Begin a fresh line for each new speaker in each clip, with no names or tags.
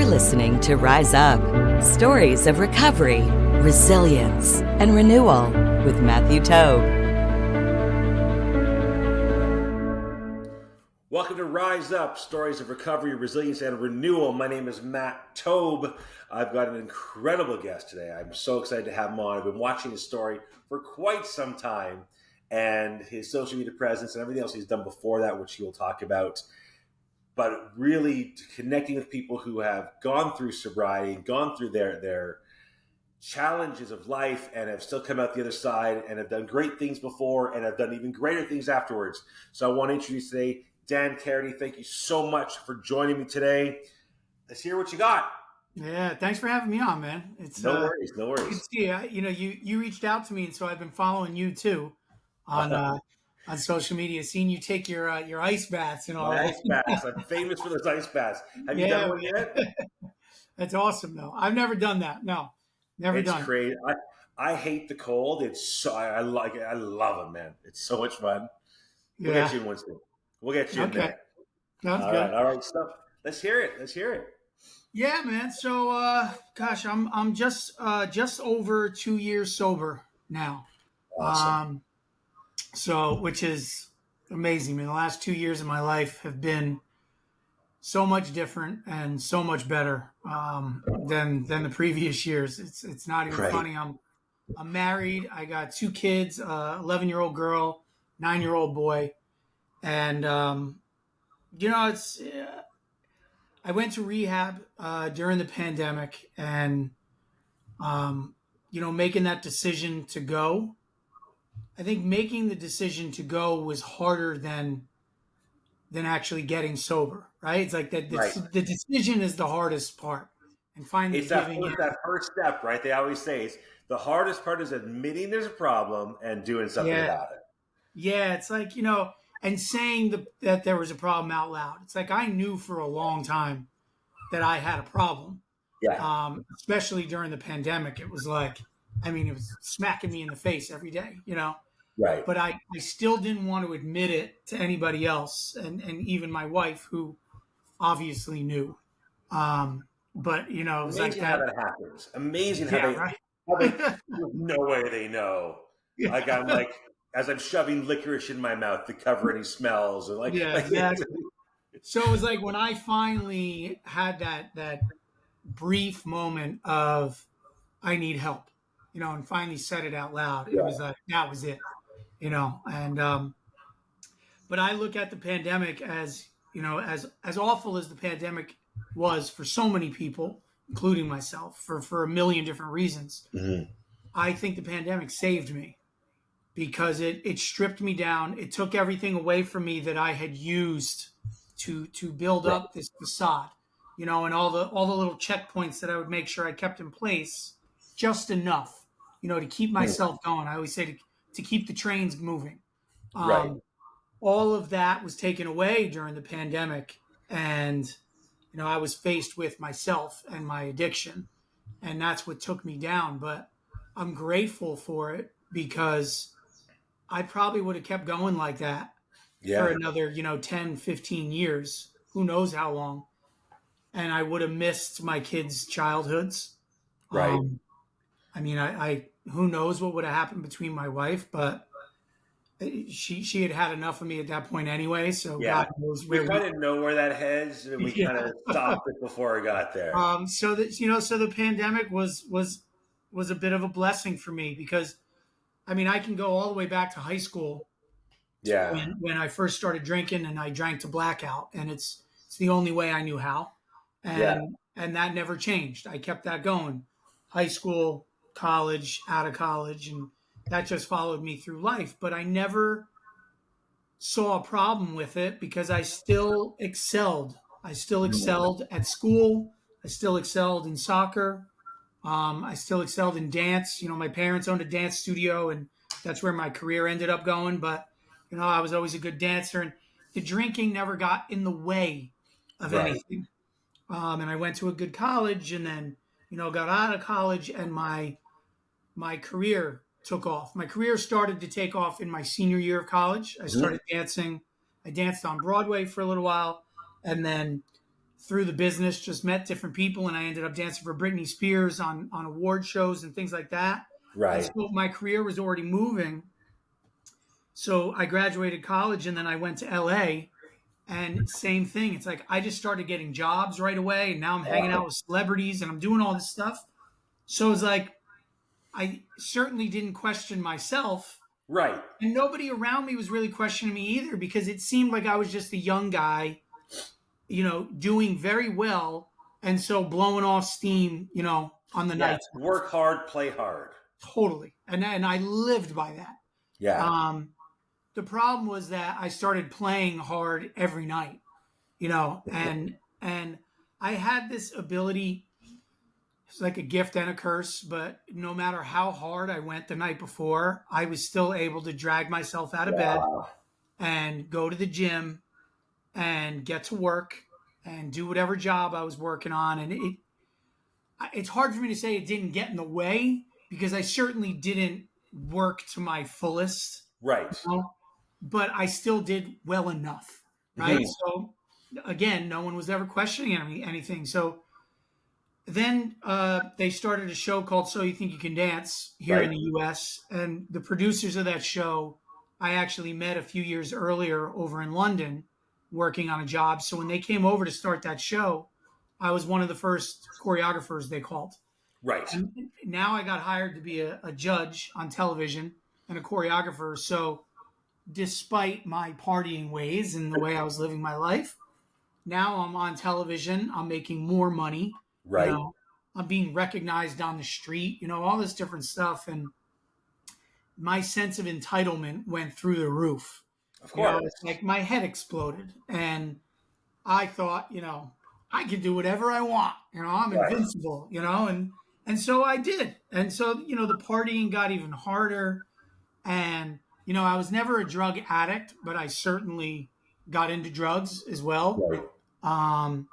You're listening to Rise Up, stories of recovery, resilience, and renewal with Matthew Taub.
Welcome to Rise Up, stories of recovery, resilience, and renewal. My name is Matt Taub. I've got an incredible guest today. I'm so excited to have him on. I've been watching his story for quite some time, and his social media presence and everything else he's done before that, which he will talk about. But really connecting with people who have gone through sobriety, gone through their challenges of life, and have still come out the other side and have done great things before and have done even greater things afterwards. So I want to introduce today Dan Karaty. Thank you so much for joining me today. Let's hear what you got.
Yeah, thanks for having me on, man. It's
no worries.
Good to see you. You reached out to me, and so I've been following you too on social media. Seen you take your ice baths and all
My
that.
ice baths. I'm famous for those ice baths. Have you done one yet?
That's awesome, though. I've never done that. No, never done.
It's great. I hate the cold. It's so I like it. I love it, man. It's so much fun. We'll get you in one soon. We'll get you in there.
Sounds good.
All right. So let's hear it.
Yeah, man. So, I'm just over 2 years sober now.
Awesome.
So, which is amazing. I mean, the last 2 years of my life have been so much different and so much better than the previous years. It's not even funny. I'm married. I got 2 kids, 11-year-old girl, 9-year-old boy, and I went to rehab during the pandemic, and making that decision to go. I think making the decision to go was harder than actually getting sober, right? It's like that the decision is the hardest part, and finally
it's that first step, right? They always say the hardest part is admitting there's a problem and doing something about it.
Yeah, it's like, and saying that there was a problem out loud. It's like I knew for a long time that I had a problem.
Yeah.
Especially during the pandemic. It was like, it was smacking me in the face every day,
Right.
But I still didn't want to admit it to anybody else, and even my wife, who obviously knew. But it was
amazing
like
how that happens. Amazing how there's no way they know.
Yeah.
Like I'm like as I'm shoving licorice in my mouth to cover any smells, or
exactly. So it was like when I finally had that brief moment of I need help, and finally said it out loud. It was like that was it. And but I look at the pandemic as as awful as the pandemic was for so many people, including myself, for a million different reasons.
Mm-hmm.
I think the pandemic saved me because it stripped me down. It took everything away from me that I had used to build up this facade, and all the little checkpoints that I would make sure I kept in place, just enough, to keep myself going. I always say to keep the trains moving. All of that was taken away during the pandemic, and I was faced with myself and my addiction, and that's what took me down. But I'm grateful for it because I probably would have kept going like that for another 10, 15 years, who knows how long, and I would have missed my kids' childhoods.
Right.
I who knows what would have happened between my wife, but she had had enough of me at that point anyway. So God knows
we kind of know where that heads, and we kind of stopped it before I got there.
So the pandemic was a bit of a blessing for me because, I can go all the way back to high school.
Yeah.
When I first started drinking, and I drank to blackout, and it's the only way I knew how, and that never changed. I kept that going, high school, college, out of college, and that just followed me through life. But I never saw a problem with it because I still excelled. I still excelled at school. I still excelled in soccer. I still excelled in dance. My parents owned a dance studio, and that's where my career ended up going. But, I was always a good dancer, and the drinking never got in the way of anything. And I went to a good college, and then, got out of college, and my career took off. My career started to take off in my senior year of college. I started dancing. I danced on Broadway for a little while. And then through the business, just met different people, and I ended up dancing for Britney Spears on award shows and things like that. And
Right.
so my career was already moving. So I graduated college and then I went to LA, and same thing. It's like I just started getting jobs right away, and now I'm hanging out with celebrities and I'm doing all this stuff. So it's like I certainly didn't question myself,
Right.
and nobody around me was really questioning me either, because it seemed like I was just a young guy, doing very well, and so blowing off steam, on the
Yes.
nights.
Work hard, play hard.
Totally. And I lived by that.
Yeah.
The problem was that I started playing hard every night, and I had this ability. It's like a gift and a curse, but no matter how hard I went the night before, I was still able to drag myself out of bed
Wow.
and go to the gym and get to work and do whatever job I was working on. And it's hard for me to say it didn't get in the way, because I certainly didn't work to my fullest,
Right.
but I still did well enough, right?
Mhm.
So again, no one was ever questioning anything. So then they started a show called So You Think You Can Dance here in the US. And the producers of that show, I actually met a few years earlier over in London working on a job. So when they came over to start that show, I was one of the first choreographers they called.
Right.
And now I got hired to be a judge on television and a choreographer. So despite my partying ways and the way I was living my life, now I'm on television. I'm making more money.
Right.
I'm being recognized on the street, all this different stuff. And my sense of entitlement went through the roof.
Of course.
It's like my head exploded. And I thought, I can do whatever I want. I'm invincible, and so I did. And so, the partying got even harder. And, I was never a drug addict, but I certainly got into drugs as well.
Right.
And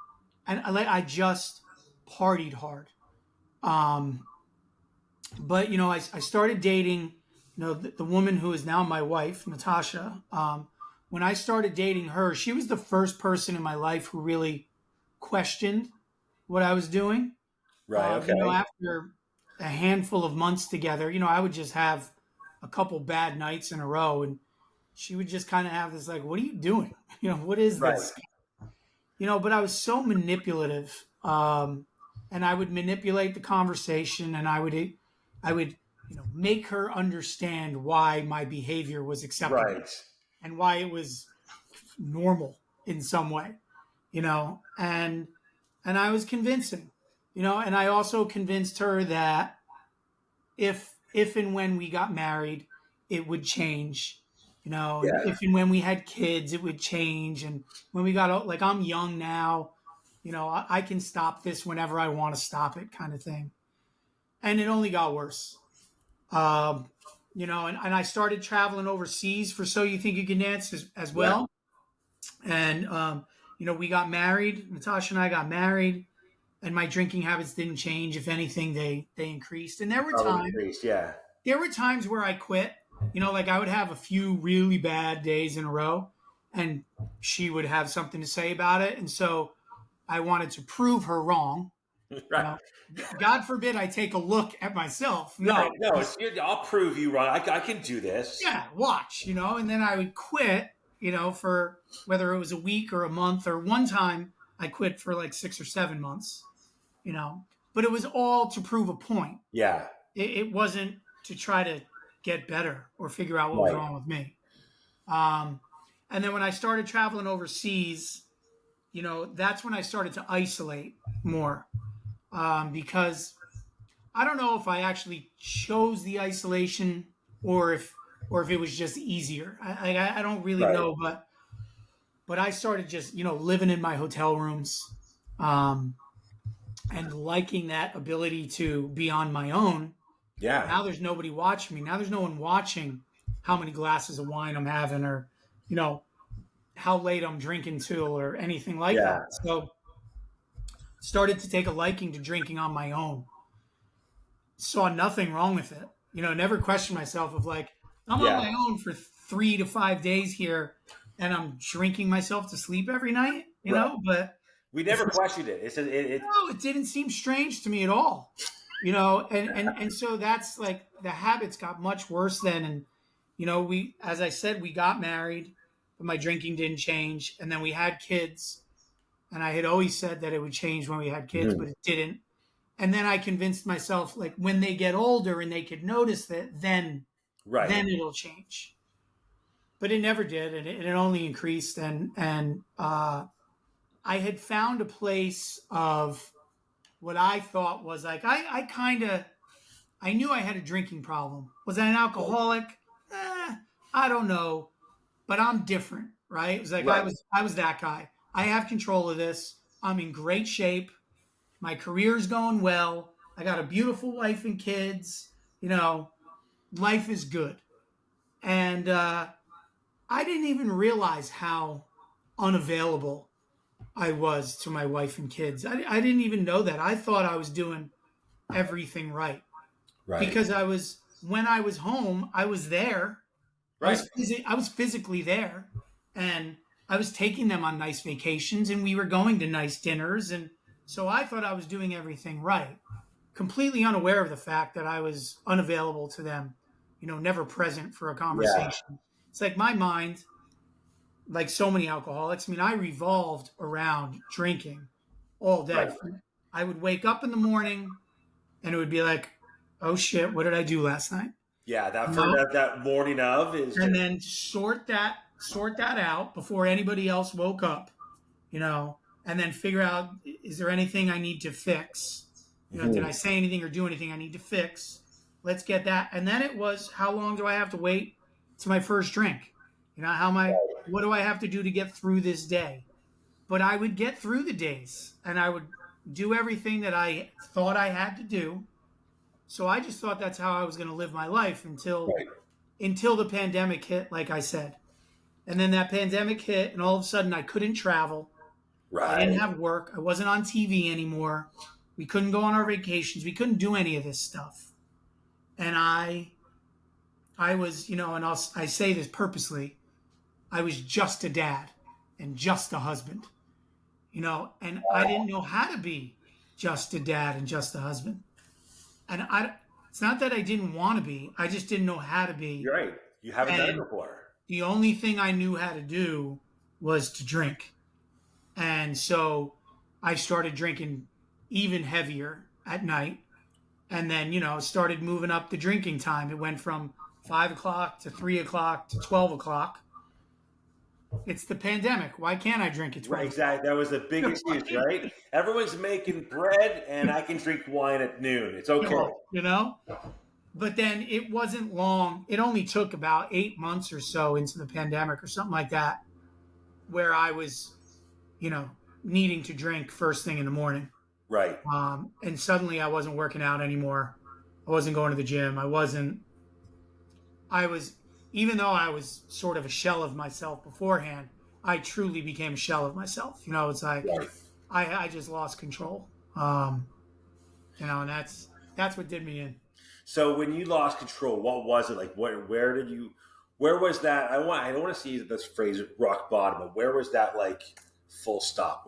I just partied hard. But, I started dating, the woman who is now my wife, Natasha. When I started dating her, she was the first person in my life who really questioned what I was doing.
Right. Okay.
After a handful of months together, I would just have a couple bad nights in a row, and she would just kind of have this like, what are you doing? What is this? But I was so manipulative. And I would manipulate the conversation, and I would make her understand why my behavior was acceptable.
Right.
And why it was normal in some way, and I was convincing, and I also convinced her that if and when we got married, it would change, if and when we had kids, it would change. And when we got, like, I'm young now, I can stop this whenever I want to stop it, kind of thing. And it only got worse. And I started traveling overseas for So You Think You Can Dance as well. Yeah. And, we got married. Natasha and I got married, and my drinking habits didn't change. If anything, they increased. And there were times where I quit, like I would have a few really bad days in a row, and she would have something to say about it. And so I wanted to prove her wrong. Right. God forbid I take a look at myself. No,
I'll prove you wrong. I can do this.
Yeah, watch, and then I would quit, for whether it was a week or a month, or one time I quit for like 6 or 7 months, but it was all to prove a point.
Yeah.
It wasn't to try to get better or figure out what was wrong with me. And then when I started traveling overseas, that's when I started to isolate more. Because I don't know if I actually chose the isolation or if it was just easier. I don't really know, but I started just, living in my hotel rooms, and liking that ability to be on my own.
Yeah.
Now there's nobody watching me. Now there's no one watching how many glasses of wine I'm having, or, how late I'm drinking till, or anything like that. So started to take a liking to drinking on my own. Saw nothing wrong with it. Never questioned myself of like, I'm on my own for 3 to 5 days here, and I'm drinking myself to sleep every night, know, but
We never questioned it. It's
No, it didn't seem strange to me at all. And so that's like the habits got much worse then. And, we, as I said, we got married, but my drinking didn't change. And then we had kids. And I had always said that it would change when we had kids, but it didn't. And then I convinced myself, like, when they get older and they could notice that, then it'll change. But it never did, and it only increased. And I had found a place of what I thought was like, I knew I had a drinking problem. Was I an alcoholic? I don't know, but I'm different, right? It was like I was that guy. I have control of this. I'm in great shape. My career's going well. I got a beautiful wife and kids. Life is good. And I didn't even realize how unavailable I was to my wife and kids. I didn't even know that. I thought I was doing everything right. Because when I was home, I was there. Right. I was physically there, and I was taking them on nice vacations, and we were going to nice dinners. And so I thought I was doing everything right, completely unaware of the fact that I was unavailable to them, never present for a conversation. Yeah. It's like my mind, like so many alcoholics, I revolved around drinking all day. Right. I would wake up in the morning and it would be like, oh shit, what did I do last night?
Yeah, that morning of is,
and then sort that out before anybody else woke up, and then figure out, is there anything I need to fix? Did I say anything or do anything I need to fix? Let's get that. And then it was, how long do I have to wait to my first drink? What do I have to do to get through this day? But I would get through the days, and I would do everything that I thought I had to do. So I just thought that's how I was going to live my life until the pandemic hit, like I said. And then that pandemic hit, and all of a sudden I couldn't travel. Right. I didn't have work. I wasn't on TV anymore. We couldn't go on our vacations. We couldn't do any of this stuff. And I was, and I say this purposely, I was just a dad and just a husband, and I didn't know how to be just a dad and just a husband. And it's not that I didn't want to be. I just didn't know how to be.
You're right. You haven't done it before.
The only thing I knew how to do was to drink. And so I started drinking even heavier at night. And then, started moving up the drinking time. It went from 5 o'clock to 3 o'clock to 12 o'clock. It's the pandemic. Why can't I drink at 12?
Right, exactly. That was the big excuse, right? Everyone's making bread, and I can drink wine at noon. It's okay.
But then it wasn't long. It only took about 8 months or so into the pandemic or something like that, where I was, needing to drink first thing in the morning.
Right.
And suddenly I wasn't working out anymore. I wasn't going to the gym. Even though I was sort of a shell of myself beforehand, I truly became a shell of myself. It's like I just lost control. And that's what did me in.
So when you lost control, what was it like? Where was that? I don't want to see this phrase rock bottom, but where was that like full stop?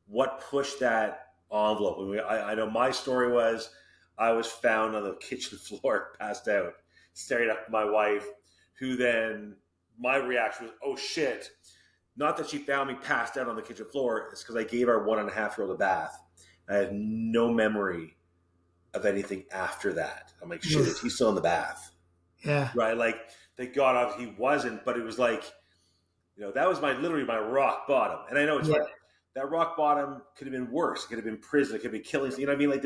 What pushed that envelope? I know my story was I was found on the kitchen floor, passed out, staring at my wife, who then my reaction was, oh shit. Not that she found me passed out on the kitchen floor. It's because I gave our 1.5-year-old a bath. I had no memory of anything after that. I'm like, shit, he's still in the bath.
Yeah.
Right. Like they got off, he wasn't, but it was like, that was literally my rock bottom. And I know it's like that rock bottom could have been worse. It could have been prison. It could have been killing. You know what I mean? Like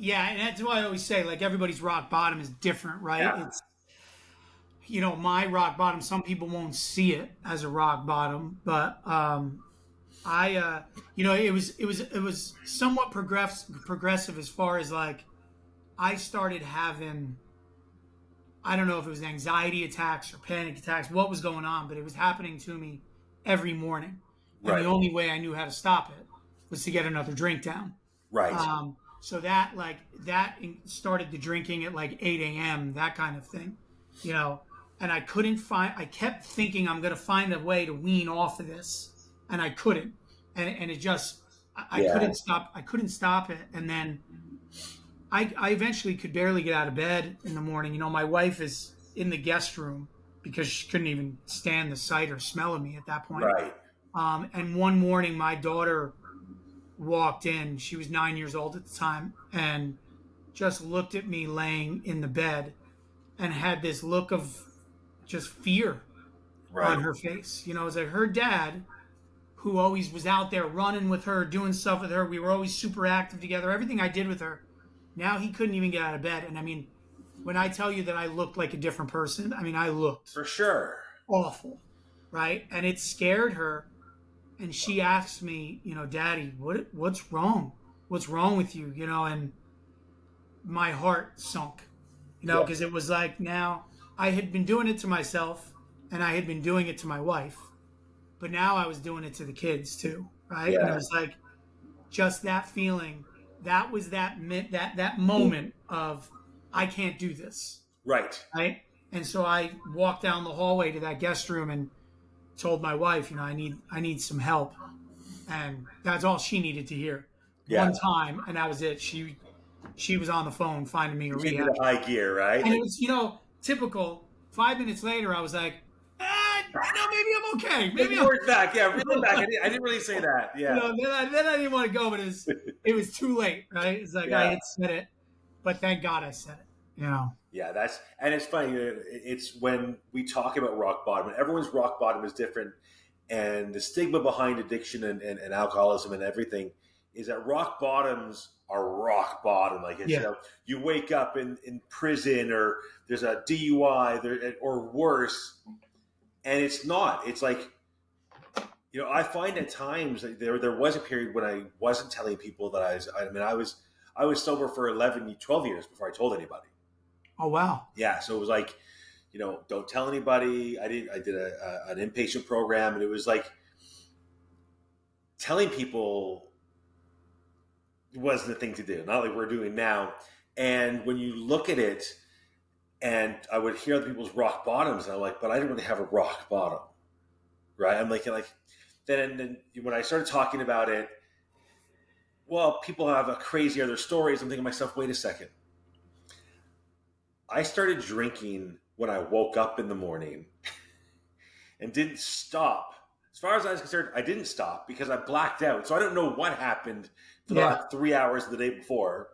yeah, and that's why I always say, like, everybody's rock bottom is different, right? Yeah. It's, my rock bottom, some people won't see it as a rock bottom, but it was somewhat progressive as far as like I started having, I don't know if it was anxiety attacks or panic attacks, what was going on, but it was happening to me every morning. And the only way I knew how to stop it was to get another drink down.
Right.
So that started the drinking at like 8 a.m., that kind of thing, and I kept thinking I'm going to find a way to wean off of this. and I couldn't, and it just I
Yeah.
couldn't stop it, and then I eventually could barely get out of bed in the morning. My wife is in the guest room because she couldn't even stand the sight or smell of me at that point.
Right.
And one morning, my daughter walked in. She was 9 years old at the time, and just looked at me laying in the bed, and had this look of just fear
Right.
on her face. It was like her dad, who always was out there running with her, doing stuff with her. We were always super active together. Everything I did with her. Now he couldn't even get out of bed. And I mean, when I tell you that I looked like a different person, I mean, I looked
For sure.
awful, right? And it scared her. And she asked me, Daddy, what's wrong? What's wrong with you? And my heart sunk, because it was like, now I had been doing it to myself and I had been doing it to my wife, but now I was doing it to the kids too, right?
Yeah.
And it was like, just that feeling, that was that moment of, I can't do this.
Right.
Right. And so I walked down the hallway to that guest room and told my wife, I need some help. And that's all she needed to hear.
Yeah.
One time, and that was it. She was on the phone finding me a
You
rehab.
did the high gear, right?
And it was, typical. 5 minutes later, I was like, maybe I'm okay. Maybe I'm
Forward back. Yeah, really back. I didn't really say that. Yeah.
then I didn't want to go, but it was too late, right? It's like, I had said it, but thank God I said it,
Yeah, and it's funny. It's when we talk about rock bottom, and everyone's rock bottom is different, and the stigma behind addiction and alcoholism and everything is that rock bottoms are rock bottom. Like, it's, you wake up in prison, or there's a DUI or worse, and it's not. It's like, I find at times there was a period when I wasn't telling people that I was sober for 11, 12 years before I told anybody.
Oh, wow.
Yeah. So it was like, don't tell anybody. I did an inpatient program, and it was like telling people wasn't the thing to do, not like we're doing now. And when you look at it, and I would hear other people's rock bottoms, and I'm like, but I didn't really have a rock bottom, right? I'm like then when I started talking about it, well, people have a crazy other stories. I'm thinking to myself, wait a second. I started drinking when I woke up in the morning and didn't stop. As far as I was concerned, I didn't stop because I blacked out. So I don't know what happened for the last 3 hours of the day before.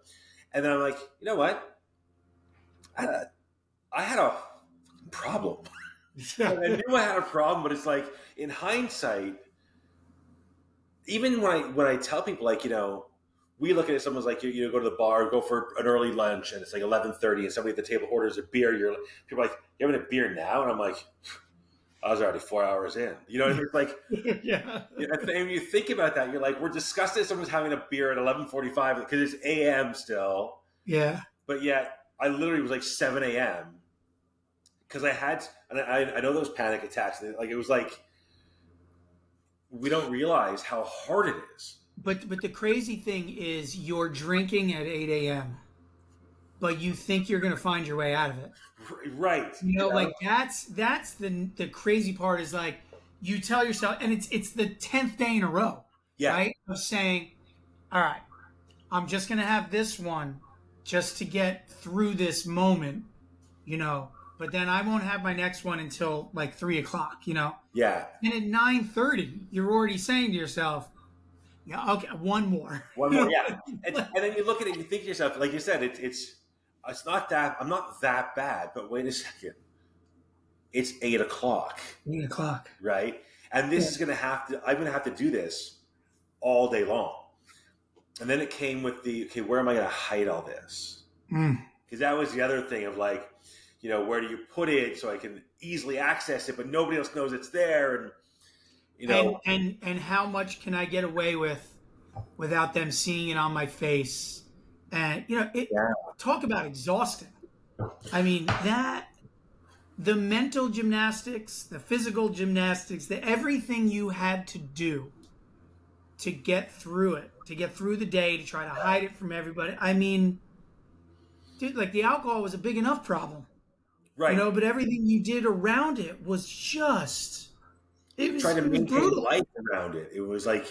And then I'm like, you know what? I had a problem. I knew I had a problem, but it's like, in hindsight, even when I tell people, like, we look at it, someone's like, you go to the bar, go for an early lunch, and it's like 11:30, and somebody at the table orders a beer. People are like, you having a beer now? And I'm like, I was already 4 hours in. And it's like, and you think about that, you're like, we're disgusted someone's having a beer at 11:45 because it's AM still.
Yeah.
But yet, I literally was like 7 a.m. because I know those panic attacks. Like, it was like, we don't realize how hard it is.
But the crazy thing is, you're drinking at 8 a.m., but you think you're going to find your way out of it.
Right.
Like, that's the crazy part, is like, you tell yourself, and it's the 10th day in a row, right? Of saying, all right, I'm just going to have this one just to get through this moment, but then I won't have my next one until like 3 o'clock,
Yeah.
And at 9:30, you're already saying to yourself, yeah, okay, one more.
One more, yeah. And then you look at it, you think to yourself, like you said, it's not that, I'm not that bad, but wait a second. It's 8 o'clock.
8 o'clock.
Right? And this is I'm going to have to do this all day long. And then it came with okay, where am I going to hide all this? Because that was the other thing of like, where do you put it so I can easily access it, but nobody else knows it's there. And,
and how much can I get away with without them seeing it on my face? And talk about exhausting. I mean, the mental gymnastics, the physical gymnastics, everything you had to do to get through it, to get through the day, to try to hide it from everybody. I mean, dude, like, the alcohol was a big enough problem,
right?
But everything you did around it was just
trying to
it was
maintain
brutal.
life around it. It was like,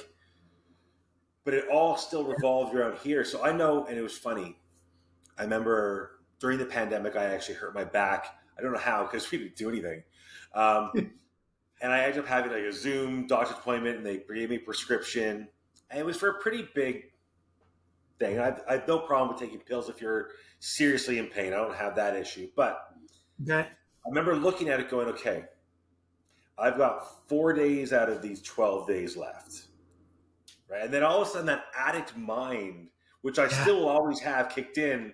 but it all still revolved around here. So I know, and it was funny. I remember during the pandemic, I actually hurt my back. I don't know how because we didn't do anything. Um, and I ended up having like a Zoom doctor's appointment, and they gave me a prescription, and it was for a pretty big thing. I have no problem with taking pills if you're seriously in pain. I don't have that issue. But
Okay.
I remember looking at it going, okay, I've got 4 days out of these 12 days left. Right. And then all of a sudden that addict mind, which I still always have kicked in.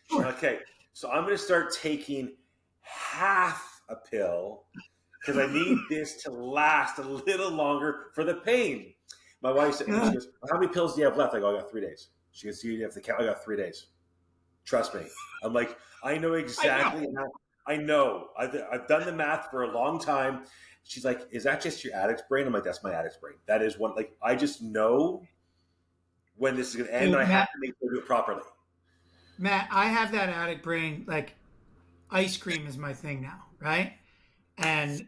Sure.
Okay. So I'm going to start taking half a pill because I need this to last a little longer for the pain. My wife said, she goes, how many pills do you have left? I go, I got 3 days. She goes, you have to count. I got 3 days. Trust me. I'm like, I know exactly. I know. I've done the math for a long time. She's like, is that just your addict's brain? I'm like, that's my addict's brain. That is one, like, I just know when this is going to end, and I have to make sure to do it properly.
Matt, I have that addict brain. Like, ice cream is my thing now, right? And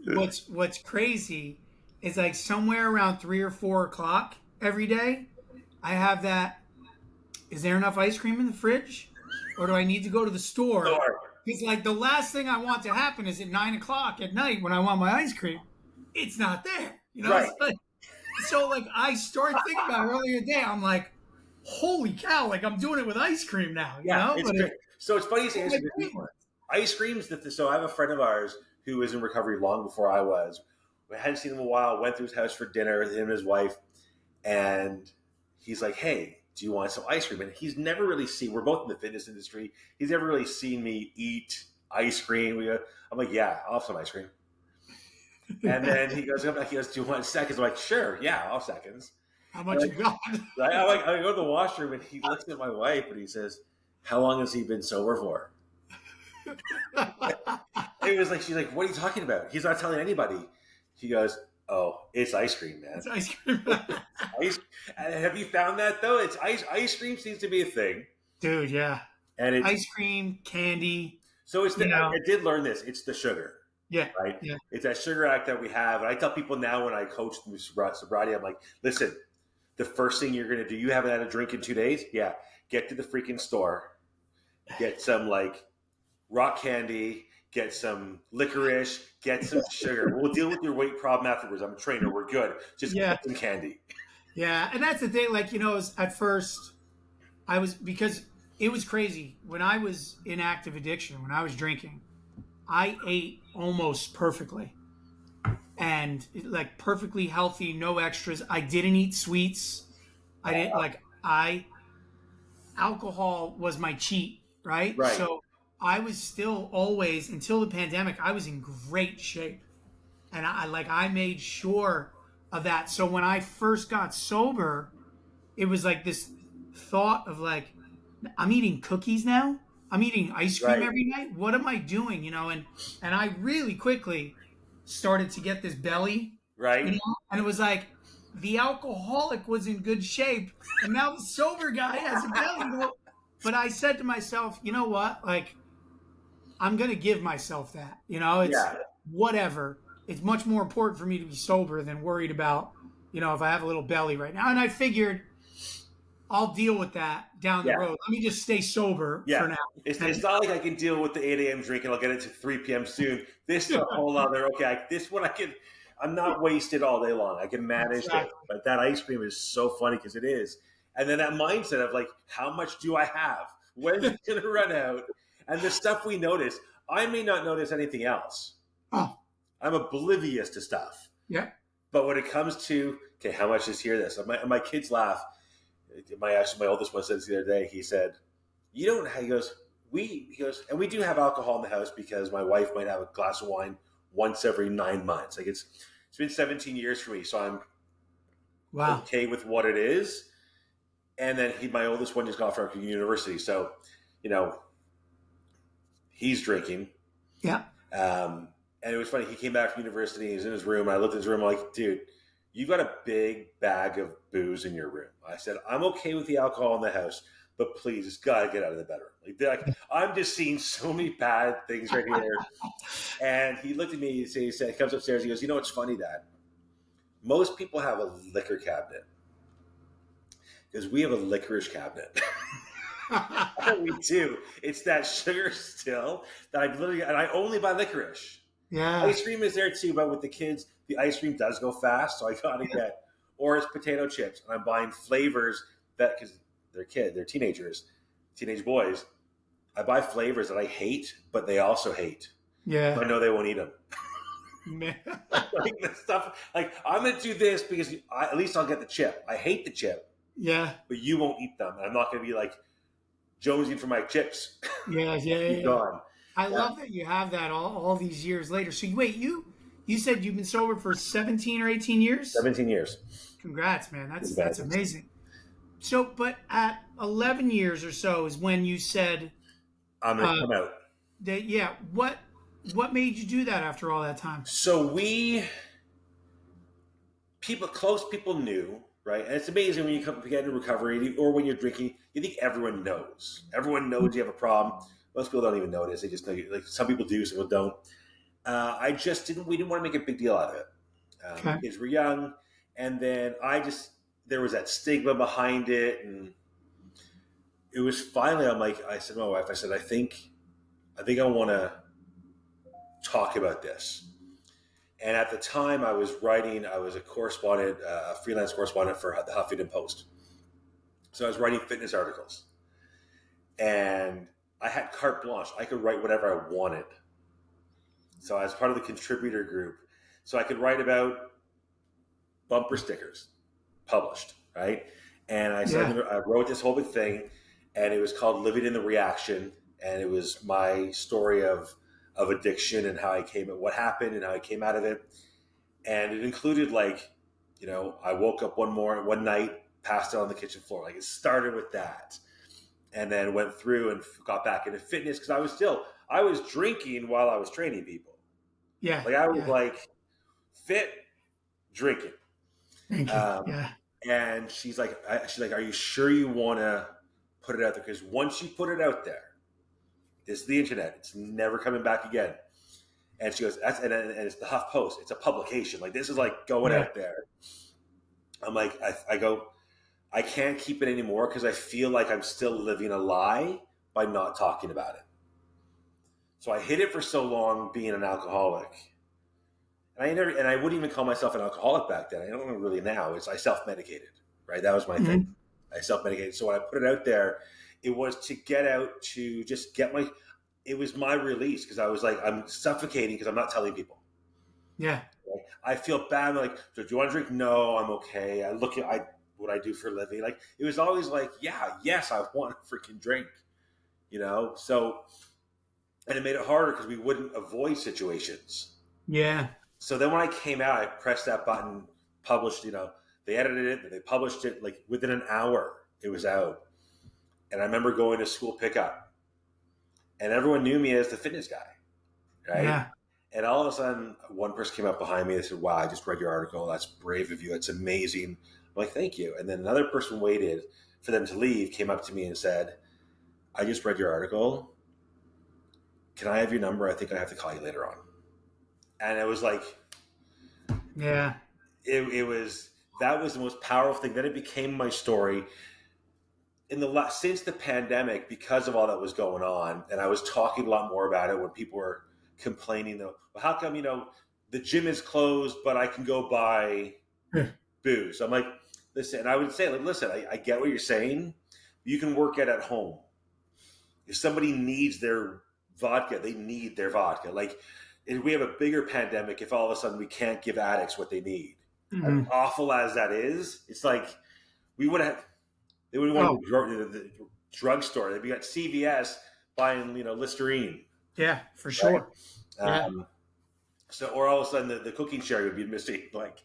what's crazy is like somewhere around 3 or 4 o'clock every day, I have that. Is there enough ice cream in the fridge, or do I need to go to the store? Because like the last thing I want to happen is at 9 o'clock at night when I want my ice cream, it's not there. You know,
Right.
So like I started thinking about it earlier today. I'm like, holy cow! Like I'm doing it with ice cream now. You know?
It's great. So it's funny you say ice creams. So I have a friend of ours who was in recovery long before I was. We hadn't seen him in a while. Went to his house for dinner with him and his wife, and he's like, "Hey, do you want some ice cream?" And he's never really seen. We're both in the fitness industry. He's never really seen me eat ice cream. I'm like, "Yeah, I'll have some ice cream." And then he goes, "Do you want seconds?" I'm like, "Sure, yeah, I'll have seconds."
How much you got?
I go to the washroom, and he looks at my wife, and he says, "How long has he been sober for?" It was like, she's like, "What are you talking about?" He's not telling anybody. He goes, "Oh, it's ice cream, man."
It's ice cream.
Have you found that though? It's ice cream seems to be a thing,
dude. Yeah,
and it's
ice cream, candy.
So it's I did learn this. It's the sugar.
Yeah.
Right.
Yeah.
It's that sugar act that we have, and I tell people now when I coach through sobriety, I'm like, listen, the first thing you're going to do, you haven't had a drink in 2 days, yeah, get to the freaking store, get some like rock candy, get some licorice, get some sugar. We'll deal with your weight problem afterwards. I'm a trainer. We're good. Just get some candy.
Yeah. And that's the thing. Like, at first because it was crazy. When I was in active addiction, when I was drinking, I ate almost perfectly and like perfectly healthy, no extras. I didn't eat sweets. I didn't alcohol was my cheat. Right. So I was still always, until the pandemic, I was in great shape. And I made sure of that. So when I first got sober, it was like this thought of like, I'm eating cookies now. I'm eating ice cream every night. What am I doing? And I really quickly started to get this belly.
Right.
And it was like the alcoholic was in good shape. And now the sober guy has a belly. But I said to myself, you know what? Like, I'm going to give myself that. It's whatever. It's much more important for me to be sober than worried about, if I have a little belly right now. And I figured I'll deal with that down the road. Let me just stay sober for now.
It's not like I can deal with the 8 a.m. drink and I'll get it to 3 p.m. soon. This is a whole other, this one I'm not wasted all day long. I can manage it. But that ice cream is so funny because it is. And then that mindset of like, how much do I have? When's it going to run out? And the stuff we notice, I may not notice anything else.
Oh.
I'm oblivious to stuff.
Yeah.
But when it comes to, okay, how much is here this? And my kids laugh. My oldest one said this the other day. He said, he goes, and we do have alcohol in the house because my wife might have a glass of wine once every 9 months. Like it's been 17 years for me. So I'm okay with what it is. And then my oldest one just got off from university. So, he's drinking.
Yeah.
And it was funny. He came back from university. He was in his room. I looked at his room. I'm like, dude, you've got a big bag of booze in your room. I said, I'm okay with the alcohol in the house, but please, it's got to get out of the bedroom. Like, I'm just seeing so many bad things right here. And he looked at me, he said, he comes upstairs, he goes, you know what's funny, Dad? Most people have a liquor cabinet because we have a licorice cabinet. We do. It's that sugar still that I literally, and I only buy licorice.
Yeah.
Ice cream is there too, but with the kids, the ice cream does go fast, so I gotta get, or it's potato chips, and I'm buying flavors that, because they're teenagers, teenage boys. I buy flavors that I hate, but they also hate.
Yeah.
I know they won't eat them.
Man.
Like the stuff, like I'm gonna do this because at least I'll get the chip. I hate the chip.
Yeah.
But you won't eat them, and I'm not gonna be like jonesing for my chips.
Yeah.
Gone.
I love that you have that all these years later. So wait, you said you've been sober for 17 or 18 years?
17 years.
Congrats, man. That's amazing. So, but at 11 years or so is when you said
I'm gonna come out.
That what made you do that after all that time?
So close people knew, right? And it's amazing when you get into recovery or when you're drinking, you think everyone knows. Everyone knows you have a problem. Most people don't even notice. They just know you. Like some people do, some people don't. We didn't want to make a big deal out of it.
Okay.
Kids were young. And then there was that stigma behind it. And it was finally, I said to my wife, I think I want to talk about this. And at the time I was a correspondent, a freelance correspondent for the Huffington Post. So I was writing fitness articles. And I had carte blanche. I could write whatever I wanted. So I was part of the contributor group. So I could write about bumper stickers published, right? And I wrote this whole big thing, and it was called Living in the Reaction. And it was my story of addiction and what happened and how I came out of it. And it included I woke up one night, passed out on the kitchen floor. Like it started with that. And then went through and got back into fitness because I was drinking while I was training people.
Yeah.
Like I was fit, drinking.
Thank you. Yeah.
And she's like, are you sure you want to put it out there? Because once you put it out there, this is the internet. It's never coming back again. And she goes, and it's the Huff Post. It's a publication. Like this is like going out there. I'm like, I go, I can't keep it anymore because I feel like I'm still living a lie by not talking about it. So I hid it for so long being an alcoholic. And I wouldn't even call myself an alcoholic back then. I don't know really now. I self-medicated, right? That was my thing. I self-medicated. So when I put it out there, it was to get out to just it was my release because I was like, I'm suffocating because I'm not telling people.
Yeah.
I feel bad. I'm like, so do you want to drink? No, I'm okay. I look at what I do for a living. Like it was always like, yes, I want to freaking drink, So, and it made it harder because we wouldn't avoid situations.
Yeah.
So then when I came out, I pressed that button, published. They edited it, they published it. Like within an hour, it was out. And I remember going to school pickup, and everyone knew me as the fitness guy, right?
Yeah.
And all of a sudden, one person came up behind me. They said, "Wow, I just read your article. That's brave of you. That's amazing." I'm like, "Thank you." And then another person waited for them to leave, came up to me and said, "I just read your article. Can I have your number? I think I have to call you later on." And it was like,
yeah,
that was the most powerful thing. Then it became my story. Since the pandemic, because of all that was going on, and I was talking a lot more about it when people were complaining, though, well, how come, the gym is closed, but I can go buy booze? I'm like, listen, and I would say, like, listen, I get what you're saying. You can work at home. If somebody needs their vodka, they need their vodka. Like, if we have a bigger pandemic, if all of a sudden we can't give addicts what they need, as awful as that is, it's like they wouldn't want to go to the drugstore. They'd be at CVS buying, Listerine.
Yeah, for sure.
Right? So, or all of a sudden the cooking sherry would be missing. Like,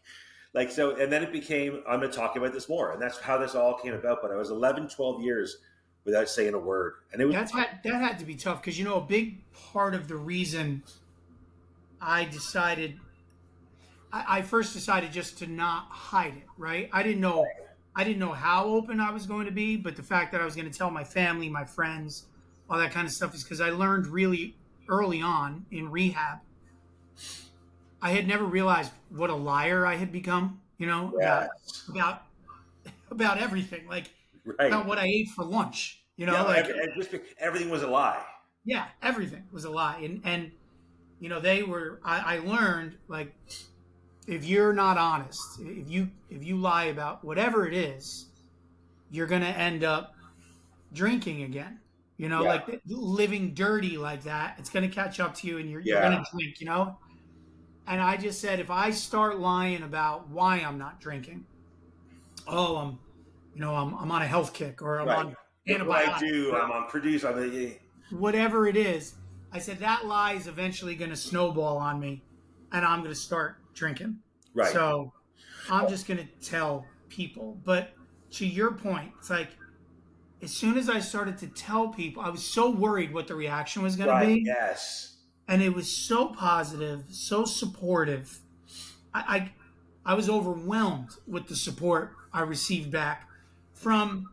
so, and then it became, I'm going to talk about this more. And that's how this all came about. But I was 11, 12 years without saying a word. And it was,
that had to be tough. Cause a big part of the reason I first decided just to not hide it, right? I didn't know I didn't know how open I was going to be, but the fact that I was going to tell my family, my friends, all that kind of stuff is because I learned really early on in rehab. I had never realized what a liar I had become,
Yes.
about about everything, like
Right.
about what I ate for lunch,
Yeah.
like
Everything was a lie.
yeah, everything was a lie. And they were I learned, like, if you're not honest, if you lie about whatever it is, you're going to end up drinking again.
Yeah.
Like living dirty like that, it's going to catch up to you, and you're going
Yeah.
to drink. And I just said, if I start lying about why I'm not drinking, oh, I'm on a health kick, or I'm
Right.
on
Look what I
antibiotics,
do.
or
I'm on producer.
whatever it is. I said that lie is eventually going to snowball on me, and I'm going to start drinking.
Right.
So I'm just going to tell people. But to your point, it's like, as soon as I started to tell people, I was so worried what the reaction was going to
Right.
be.
Yes.
And it was so positive, so supportive. I was overwhelmed with the support I received back from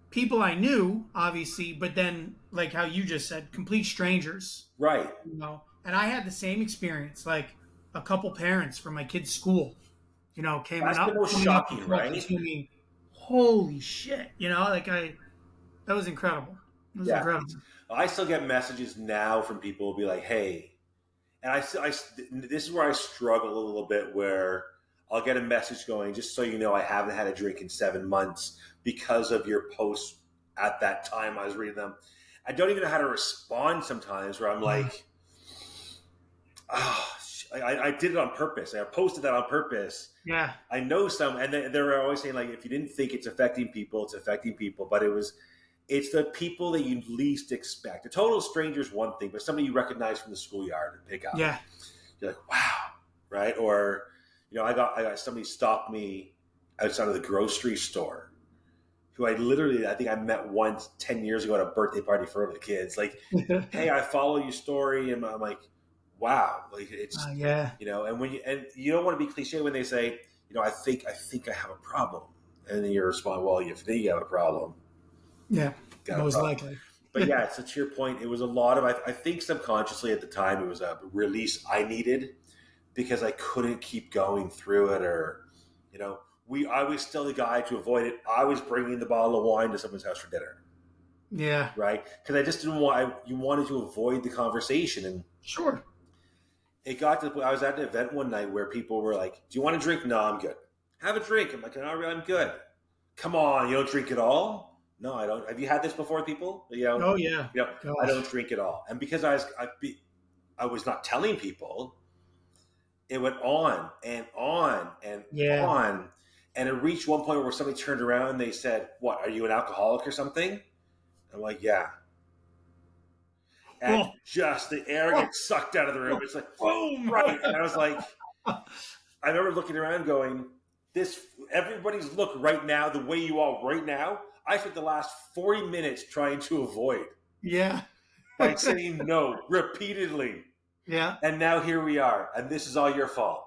people I knew, obviously, but then, like how you just said, complete strangers.
Right.
And I had the same experience. Like, a couple parents from my kid's school, came
That's the
up,
most
and
shocking,
talking
right?
to me. Holy shit! That was incredible. It was incredible.
I still get messages now from people who be like, "Hey," and this is where I struggle a little bit, where I'll get a message going, "Just so you know, I haven't had a drink in 7 months because of your posts at that time I was reading them." I don't even know how to respond sometimes, where I'm like, "Oh, I did it on purpose. I posted that on purpose."
Yeah.
I know some, and they're always saying, like, if you didn't think it's affecting people, it's affecting people. But it's the people that you least expect. A total stranger is one thing, but somebody you recognize from the schoolyard and pick up.
Yeah.
You're like, wow, right? Or, I got somebody stopped me outside of the grocery store, who I think I met once 10 years ago at a birthday party for one of the kids. Like, hey, I follow your story, and I'm like, wow, like it's
yeah.
and you don't want to be cliche when they say, I think I have a problem, and then you respond, well, if you have a problem,
yeah, most likely.
But yeah, so to your point, it was a lot of, I think subconsciously at the time, it was a release I needed, because I couldn't keep going through it, or I was still the guy to avoid it. I was bringing the bottle of wine to someone's house for dinner.
Yeah.
Right, because I just didn't want. You wanted to avoid the conversation, and
sure.
It got to the point. I was at an event one night where people were like, "Do you want a drink?" "No, I'm good." "Have a drink." I'm like, "No, I'm good." "Come on, you don't drink at all?" "No, I don't." "Have you had this before, people?"
Oh yeah.
I don't drink at all. And because I was not telling people, it went on and on and on, and it reached one point where somebody turned around and they said, "What? Are you an alcoholic or something?" I'm like, "Yeah." And just the air gets sucked out of the room. It's like, boom, right. And I was like, I remember looking around going, everybody's look right now, the way you are right now, I spent the last 40 minutes trying to avoid.
Yeah.
By saying no repeatedly.
Yeah.
And now here we are, and this is all your fault.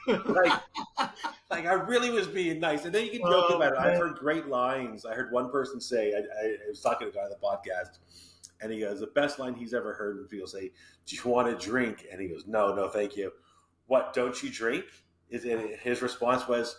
like I really was being nice. And then you can joke about it. I've heard great lines. I heard one person say, I was talking to a guy on the podcast, and he goes, the best line he's ever heard when people say, "Do you want a drink?" And he goes, no, thank you." "What, don't you drink?" His response was,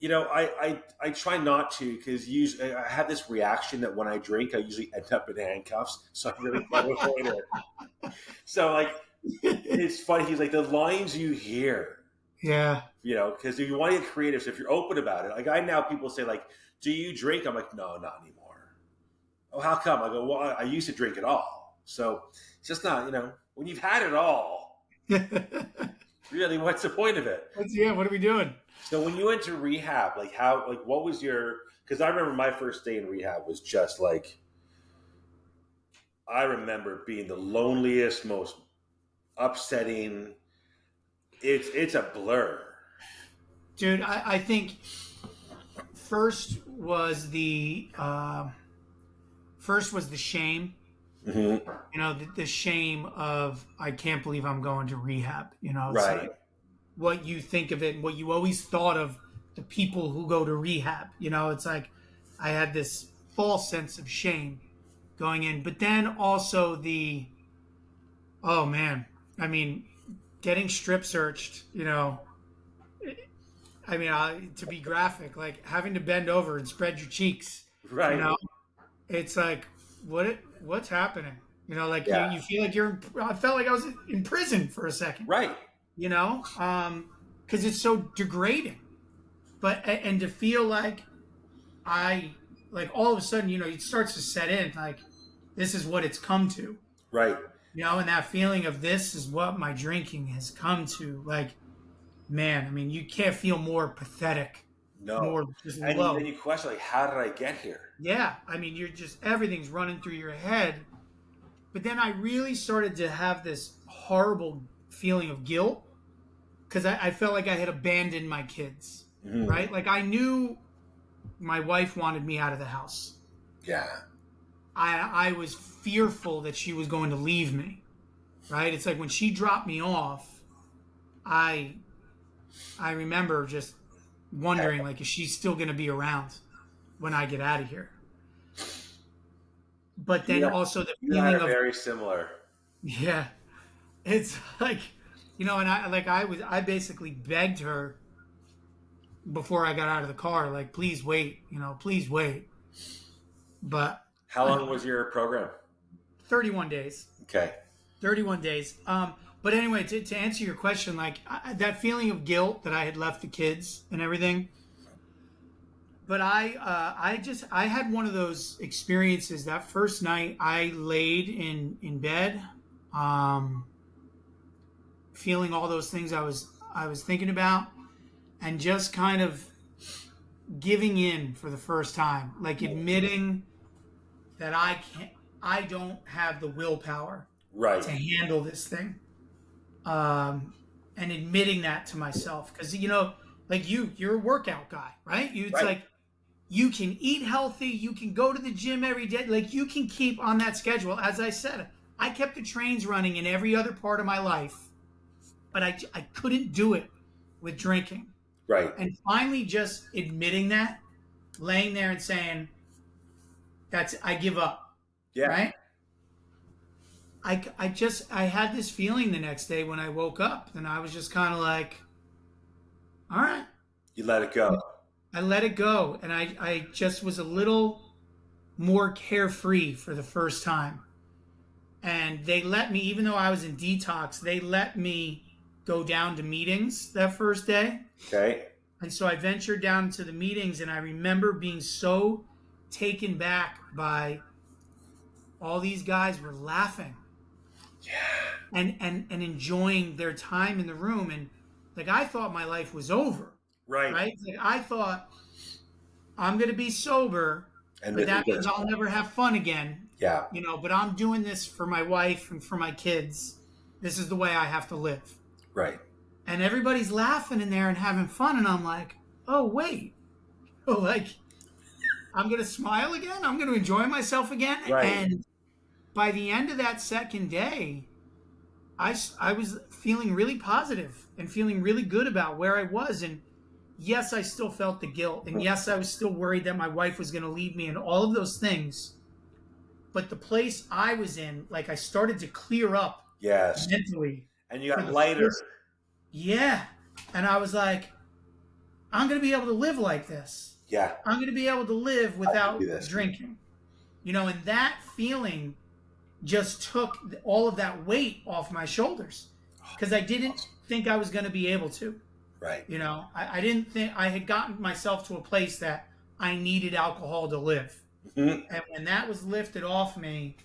I try not to, because usually I have this reaction that when I drink, I usually end up in handcuffs. So I really try to avoid it. So, like, it's funny. He's like, the lines you hear.
Yeah.
Because if you want to get creative, so if you're open about it, like I now people say, like, "Do you drink?" I'm like, "No, not anymore." "Oh, how come?" I go, "Well, I used to drink it all." So it's just not, when you've had it all, really, what's the point of it?
What are we doing?
So when you went to rehab, what was because I remember my first day in rehab was just like, I remember being the loneliest, most upsetting. It's a blur.
Dude, I think first was the shame.
Mm-hmm.
The shame of, I can't believe I'm going to rehab. It's
right.
like what you think of it, what you always thought of the people who go to rehab. It's like I had this false sense of shame going in, but then also oh man, I mean, getting strip searched, to be graphic, like having to bend over and spread your cheeks,
Right.
It's like, what's happening? Like
Yeah.
you feel like I felt like I was in prison for a second,
Right.
Because it's so degrading. But, and to feel like like all of a sudden, it starts to set in, like, this is what it's come to,
Right.
and that feeling of this is what my drinking has come to. Like, man, I mean, you can't feel more pathetic,
No.
more just
And
low.
then you question, like, how did I get here?
Yeah, I mean, everything's running through your head. But then I really started to have this horrible feeling of guilt because I felt like I had abandoned my kids, right? Like, I knew my wife wanted me out of the house.
Yeah.
I was fearful that she was going to leave me, right? It's like when she dropped me off, I remember just wondering, like, is she still going to be around when I get out of here? But then also the feeling of
very similar.
Yeah, it's like, and I basically begged her before I got out of the car, like, please wait, please wait. But
how long was your program?
31 days.
Okay.
31 days. But anyway, to answer your question, like that feeling of guilt that I had left the kids and everything. But I had one of those experiences that first night. I laid in bed, feeling all those things I was thinking about, and just kind of giving in for the first time, like admitting that I don't have the willpower to handle this thing, and admitting that to myself, because like you're a workout guy, right? It's like you can eat healthy, you can go to the gym every day, like you can keep on that schedule. As I said, I kept the trains running in every other part of my life, but I couldn't do it with drinking.
Right.
And finally just admitting that, laying there and saying, I give up.
Yeah.
Right? I had this feeling the next day when I woke up, and I was just kind of like, all right.
You let it go.
I let it go, and I just was a little more carefree for the first time. And they let me, even though I was in detox, they let me go down to meetings that first day.
Okay.
And so I ventured down to the meetings, and I remember being so taken back by all these guys were laughing. Yeah. And enjoying their time in the room. And like, I thought my life was over. Right. Like, I thought, I'm going to be sober, but that means I'll never have fun again.
Yeah.
But I'm doing this for my wife and for my kids. This is the way I have to live.
Right.
And everybody's laughing in there and having fun. And I'm like, oh, wait. Oh, like, I'm going to smile again? I'm going to enjoy myself again?
Right.
And by the end of that second day, I was feeling really positive and feeling really good about where I was. And yes, I still felt the guilt. And yes, I was still worried that my wife was going to leave me and all of those things. But the place I was in, like, I started to clear up mentally.
And you got lighter.
Yeah. And I was like, I'm going to be able to live like this.
Yeah.
I'm going to be able to live without drinking. And that feeling just took all of that weight off my shoulders, because I didn't think I was going to be able to.
Right.
I didn't think I had gotten myself to a place that I needed alcohol to live. Mm-hmm. And when that was lifted off me,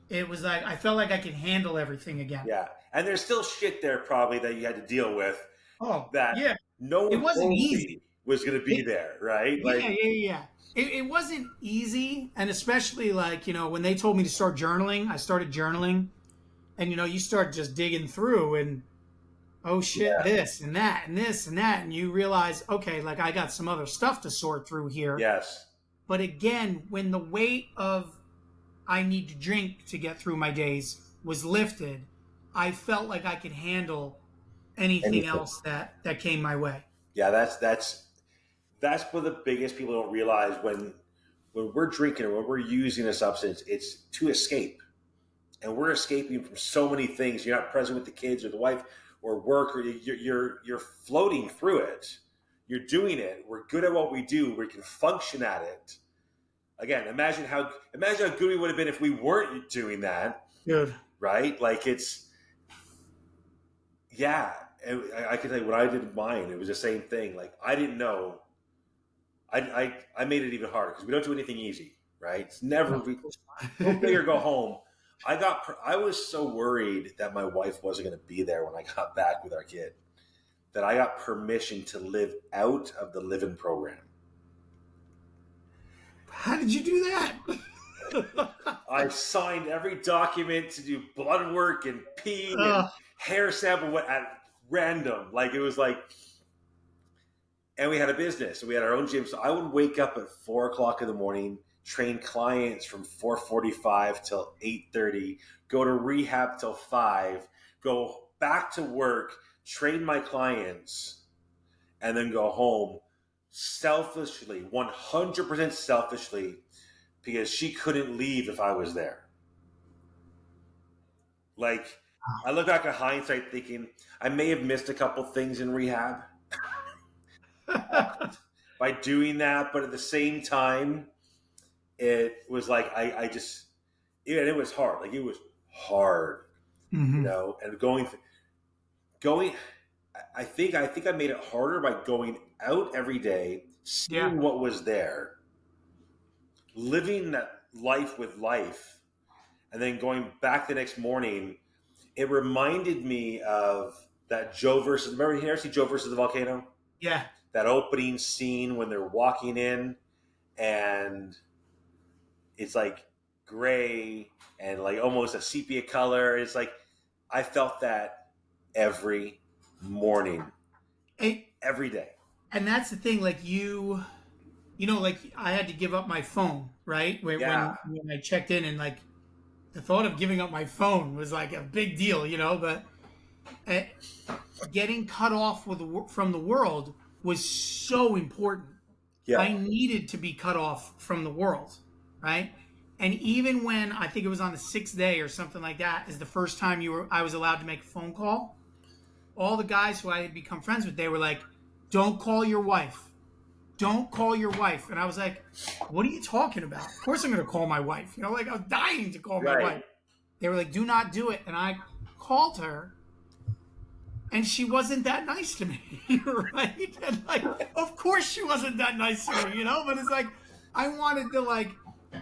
it was like I felt like I could handle everything again.
Yeah. And there's still shit there probably that you had to deal with.
Oh,
that
yeah.
No one
it wasn't easy.
Was going to be there, right?
Yeah. It wasn't easy, and especially like, when they told me to start journaling, I started journaling, and you start just digging through, and oh shit, this and that and this and that, and you realize, okay, like I got some other stuff to sort through here.
Yes.
But again, when the weight of I need to drink to get through my days was lifted, I felt like I could handle anything else that came my way.
Yeah, that's one of the biggest people don't realize when we're drinking or when we're using a substance, it's to escape. And we're escaping from so many things. You're not present with the kids or the wife or work, or you're floating through it. You're doing it. We're good at what we do. We can function at it. Again, imagine how good we would have been if we weren't doing that.
Good.
Right? Like it's yeah. I can tell you when I did mine, it was the same thing. Like I didn't know. I made it even harder because we don't do anything easy, right? It's never go big or go home. I was so worried that my wife wasn't going to be there when I got back with our kid that I got permission to live out of the live-in program.
How did you do that?
I signed every document to do blood work and pee and hair sample at random. Like it was like, and we had a business, so we had our own gym. So I would wake up at 4:00 in the morning, train clients from 4:45 till 8:30, go to rehab till 5, go back to work, train my clients, and then go home selfishly, 100% selfishly, because she couldn't leave if I was there. Like, I look back at hindsight thinking I may have missed a couple things in rehab by doing that, but at the same time, it was like I just, it was hard. Like it was hard,
Mm-hmm.
and going. I think I made it harder by going out every day, seeing what was there, living that life with life, and then going back the next morning. It reminded me of that Joe versus. Remember, you ever see Joe versus the volcano?
Yeah.
That opening scene when they're walking in, and it's like gray and like almost a sepia color. It's like I felt that every morning, every day.
And that's the thing, like like I had to give up my phone, right? When I checked in, and like the thought of giving up my phone was like a big deal, but getting cut off from the world was so important.
Yeah.
I needed to be cut off from the world, right? And even when I think it was on the 6th day or something like that, is the first time I was allowed to make a phone call. All the guys who I had become friends with, they were like, "Don't call your wife. Don't call your wife." And I was like, "What are you talking about? Of course I'm going to call my wife." Like I was dying to call my wife. They were like, "Do not do it." And I called her, and she wasn't that nice to me, right? And like, of course she wasn't that nice to me, But it's like, I wanted to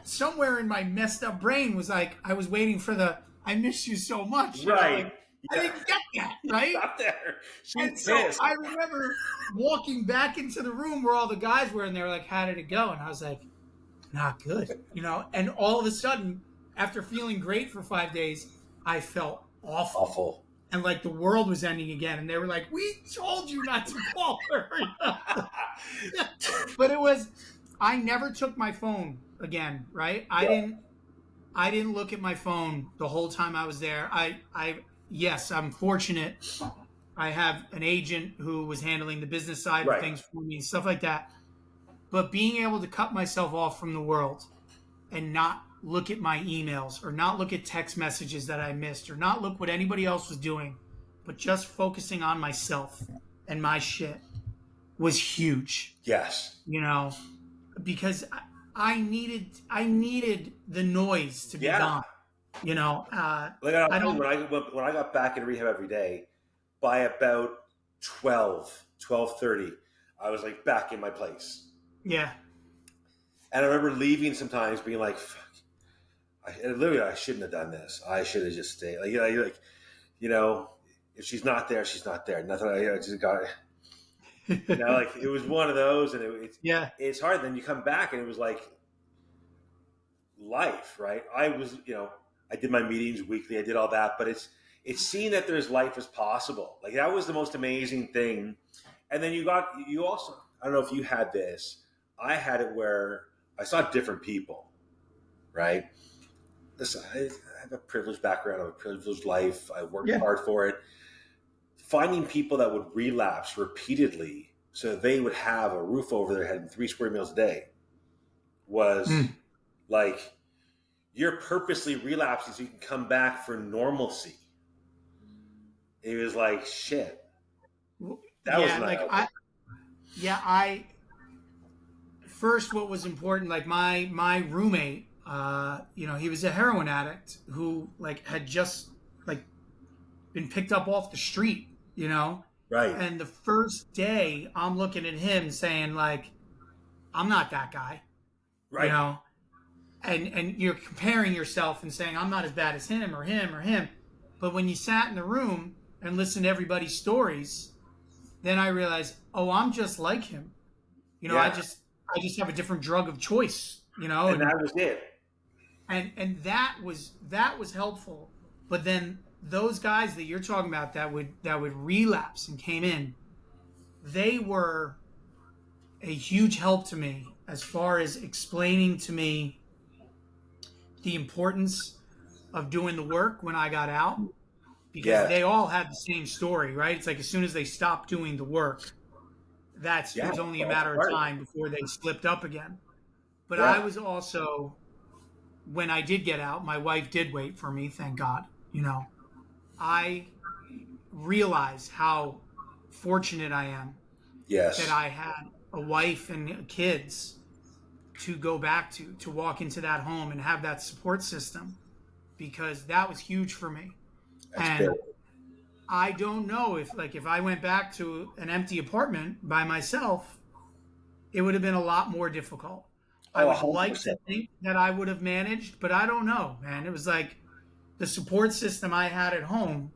somewhere in my messed up brain was like, I was waiting for "I miss you so much,"
right?
I didn't get that, right?
Not there. She's
so I remember walking back into the room where all the guys were, and they were like, "How did it go?" And I was like, "Not good," And all of a sudden, after feeling great for 5 days, I felt awful. And like the world was ending again. And they were like, "We told you not to call her." But I never took my phone again, right? I didn't look at my phone the whole time I was there. Yes, I'm fortunate. I have an agent who was handling the business side of things for me and stuff like that. But being able to cut myself off from the world and not look at my emails or not look at text messages that I missed or not look what anybody else was doing, but just focusing on myself and my shit was huge.
Yes.
Because I needed the noise to be gone. When I
got back in rehab every day, by about 12:30, I was like back in my place.
Yeah.
And I remember leaving sometimes being like, fuck, I shouldn't have done this. I should have just stayed. If she's not there, she's not there. Nothing. I just got it was one of those, and it's hard. Then you come back, and it was like life, right? I was, I did my meetings weekly. I did all that, but it's seeing that there's life as possible. Like that was the most amazing thing. And then you also, I don't know if you had this. I had it where I saw different people, right? Listen, I have a privileged background. I have a privileged life. I worked hard for it. Finding people that would relapse repeatedly so they would have a roof over their head and 3 square meals a day, was
Mm.
like, you're purposely relapsing so you can come back for normalcy. It was like, shit. That was
Yeah,
an eye
like
opener.
I first, what was important, like my roommate, he was a heroin addict who like had just like been picked up off the street,
Right.
and the first day I'm looking at him saying like, I'm not that guy, you
Right.
know, and you're comparing yourself and saying I'm not as bad as him or him or him, but when you sat in the room and listened to everybody's stories, then I realized, oh, I'm just like him. I
Yeah.
just have a different drug of choice,
And that was it.
and that was helpful. But then those guys that you're talking about that would relapse and came in, they were a huge help to me as far as explaining to me the importance of doing the work when I got out, because
Yeah.
they all had the same story, right? It's like as soon as they stopped doing the work, it
Yeah.
was only a
That's
matter of
part of it.
time before they slipped up again. But I
Yeah.
was also, when I did get out, my wife did wait for me, thank God. I realized how fortunate I am that
Yes.
I had a wife and kids to go back to walk into that home and have that support system, because that was huge for me.
That's big.
And I don't know if I went back to an empty apartment by myself, it would have been a lot more difficult. I
Oh,
would like to
100%.
think that I would have managed, but I don't know, man. It was like the support system I had at home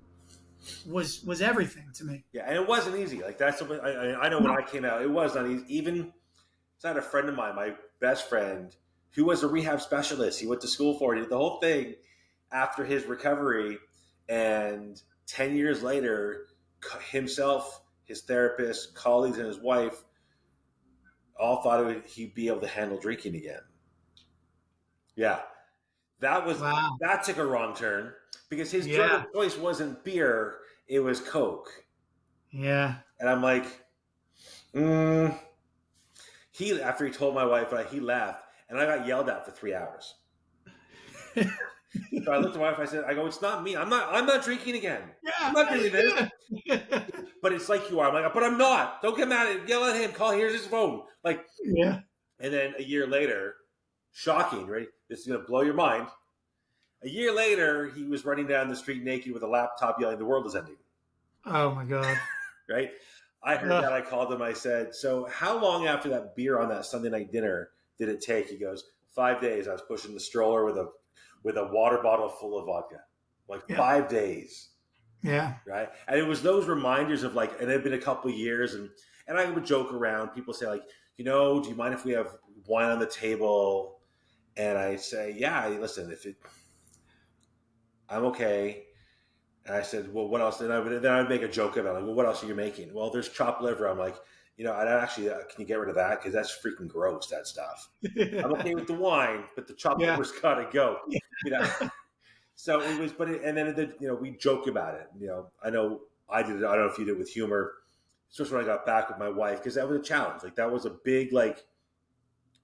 was everything to me.
Yeah. And it wasn't easy. Like, that's something I know when I came out, it was not easy. Even, it's not a friend of mine, my best friend, who was a rehab specialist. He went to school for it. He did the whole thing after his recovery. And 10 years later, himself, his therapist, colleagues, and his wife all thought he'd be able to handle drinking again. Yeah.
Wow.
That took a wrong turn because his drug
Yeah.
of choice wasn't beer, it was Coke.
Yeah.
And I'm like, mm. After he told my wife, he left, and I got yelled at for 3 hours. So I looked at my wife. I go, it's not me. I'm not drinking again. I'm not doing this.
Yeah.
But it's like you are. I'm like, but I'm not. Don't get mad at him. Yell at him. Here's his phone. Like,
Yeah.
and then a year later, shocking, right? This is gonna blow your mind. A year later, he was running down the street naked with a laptop, yelling, "The world is ending."
Oh my God.
Right? I heard that. I called him. I said, "So, how long after that beer on that Sunday night dinner did it take?" He goes, 5 days. I was pushing the stroller with a water bottle full of vodka. Like,
Yeah.
5 days.
Yeah.
Right? And it was those reminders of like, and it had been a couple of years, and I would joke around. People say like, do you mind if we have wine on the table? And I say, yeah. Listen, I'm okay. And I said, well, what else? Then I would make a joke about it. Like, well, what else are you making? Well, there's chopped liver. I'm like, I actually, can you get rid of that? Because that's freaking gross, that stuff. I'm okay with the wine, but the chopped liver's got to go. So it was, and then we joke about it. I know I did it. I don't know if you did it with humor, especially when I got back with my wife, because that was a challenge. Like, that was a big, like,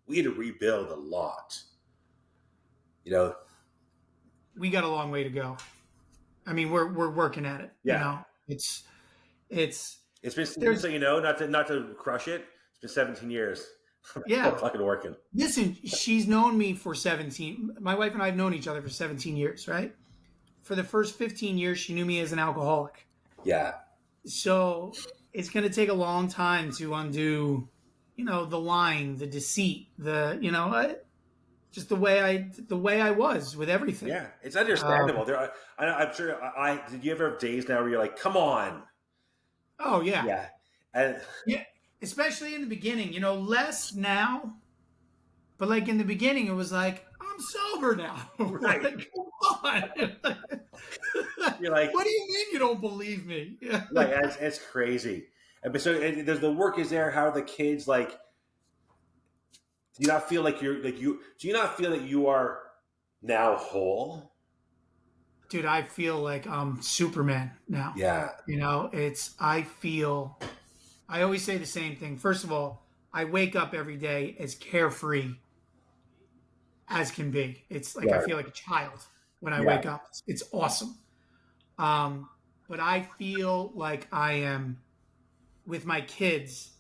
we had to rebuild a lot.
We got a long way to go. I mean, we're working at it.
Yeah.
It's
been, so not to crush it. It's been 17 years.
Yeah.
Still fucking working.
Listen, she's known me for 17. My wife and I have known each other for 17 years, right? For the first 15 years, she knew me as an alcoholic.
Yeah.
So it's going to take a long time to undo, the lying, the deceit, just the way I was with everything.
Yeah, it's understandable. I'm sure. Did you ever have days now where you're like, come on?
Oh yeah.
Yeah. And
yeah, especially in the beginning. Less now, but like in the beginning, it was like, I'm sober now.
Right.
Like, come on.
You're like,
what do you mean you don't believe me?
Like, it's crazy. There's the work is there. How are the kids like? Do you not feel like do you not feel that you are now whole?
Dude, I feel like I'm Superman now.
Yeah.
I feel I always say the same thing. First of all, I wake up every day as carefree as can be. It's like I
Right.
feel like a child when I
Yeah.
wake up. It's awesome. Um, but I feel like I am with my kids.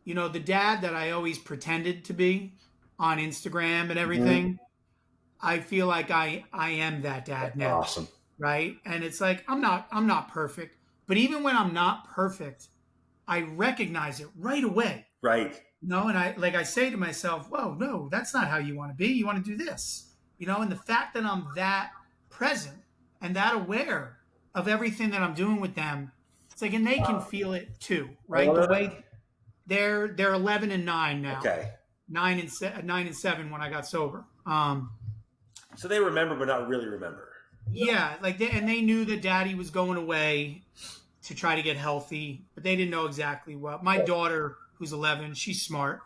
You know, the dad that I always pretended to be on Instagram and
Mhm.
everything. I feel like I am that dad
That's
now,
awesome.
right? And it's like I'm not perfect, but even when I'm not perfect, I recognize it right away.
Right.
And I say to myself, "Whoa, no, that's not how you want to be. You want to do this." And the fact that I'm that present and that aware of everything that I'm doing with them, it's like, and they can feel it too, right? The
Well,
way they're 11 and 9 now,
okay.
9 and 7 when I got sober.
So they remember, but not really remember.
Yeah, like they knew that daddy was going away to try to get healthy, but they didn't know exactly what. My daughter, who's 11, she's smart,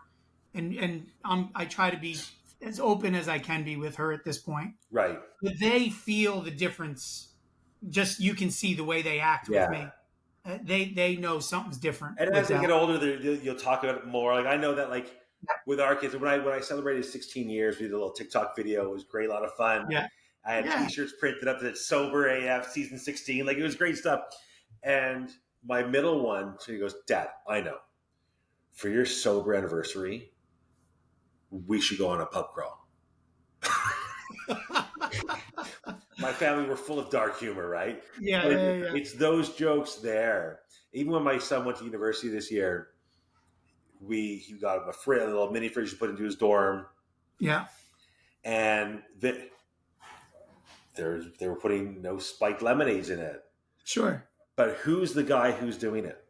and I try to be as open as I can be with her at this point.
Right.
But they feel the difference. Just you can see the way they act with
Yeah.
me. They know something's different
And
with
as they
them.
get older, you'll talk about it more. Like I know that, like with our kids, when I celebrated 16 years, we did a little TikTok video. It was great, a lot of fun.
Yeah,
I had
yeah,
T-shirts printed up that sober AF season 16. Like it was great stuff. And my middle one, so he goes, "Dad, I know. For your sober anniversary, we should go on a pub crawl." My family were full of dark humor, right?
yeah,
But
yeah, yeah.
it's those jokes there. Even when my son went to university this year, he got a little mini fridge to put into his dorm,
Yeah,
and they were putting no spiked lemonades in it.
sure.
But who's the guy who's doing it?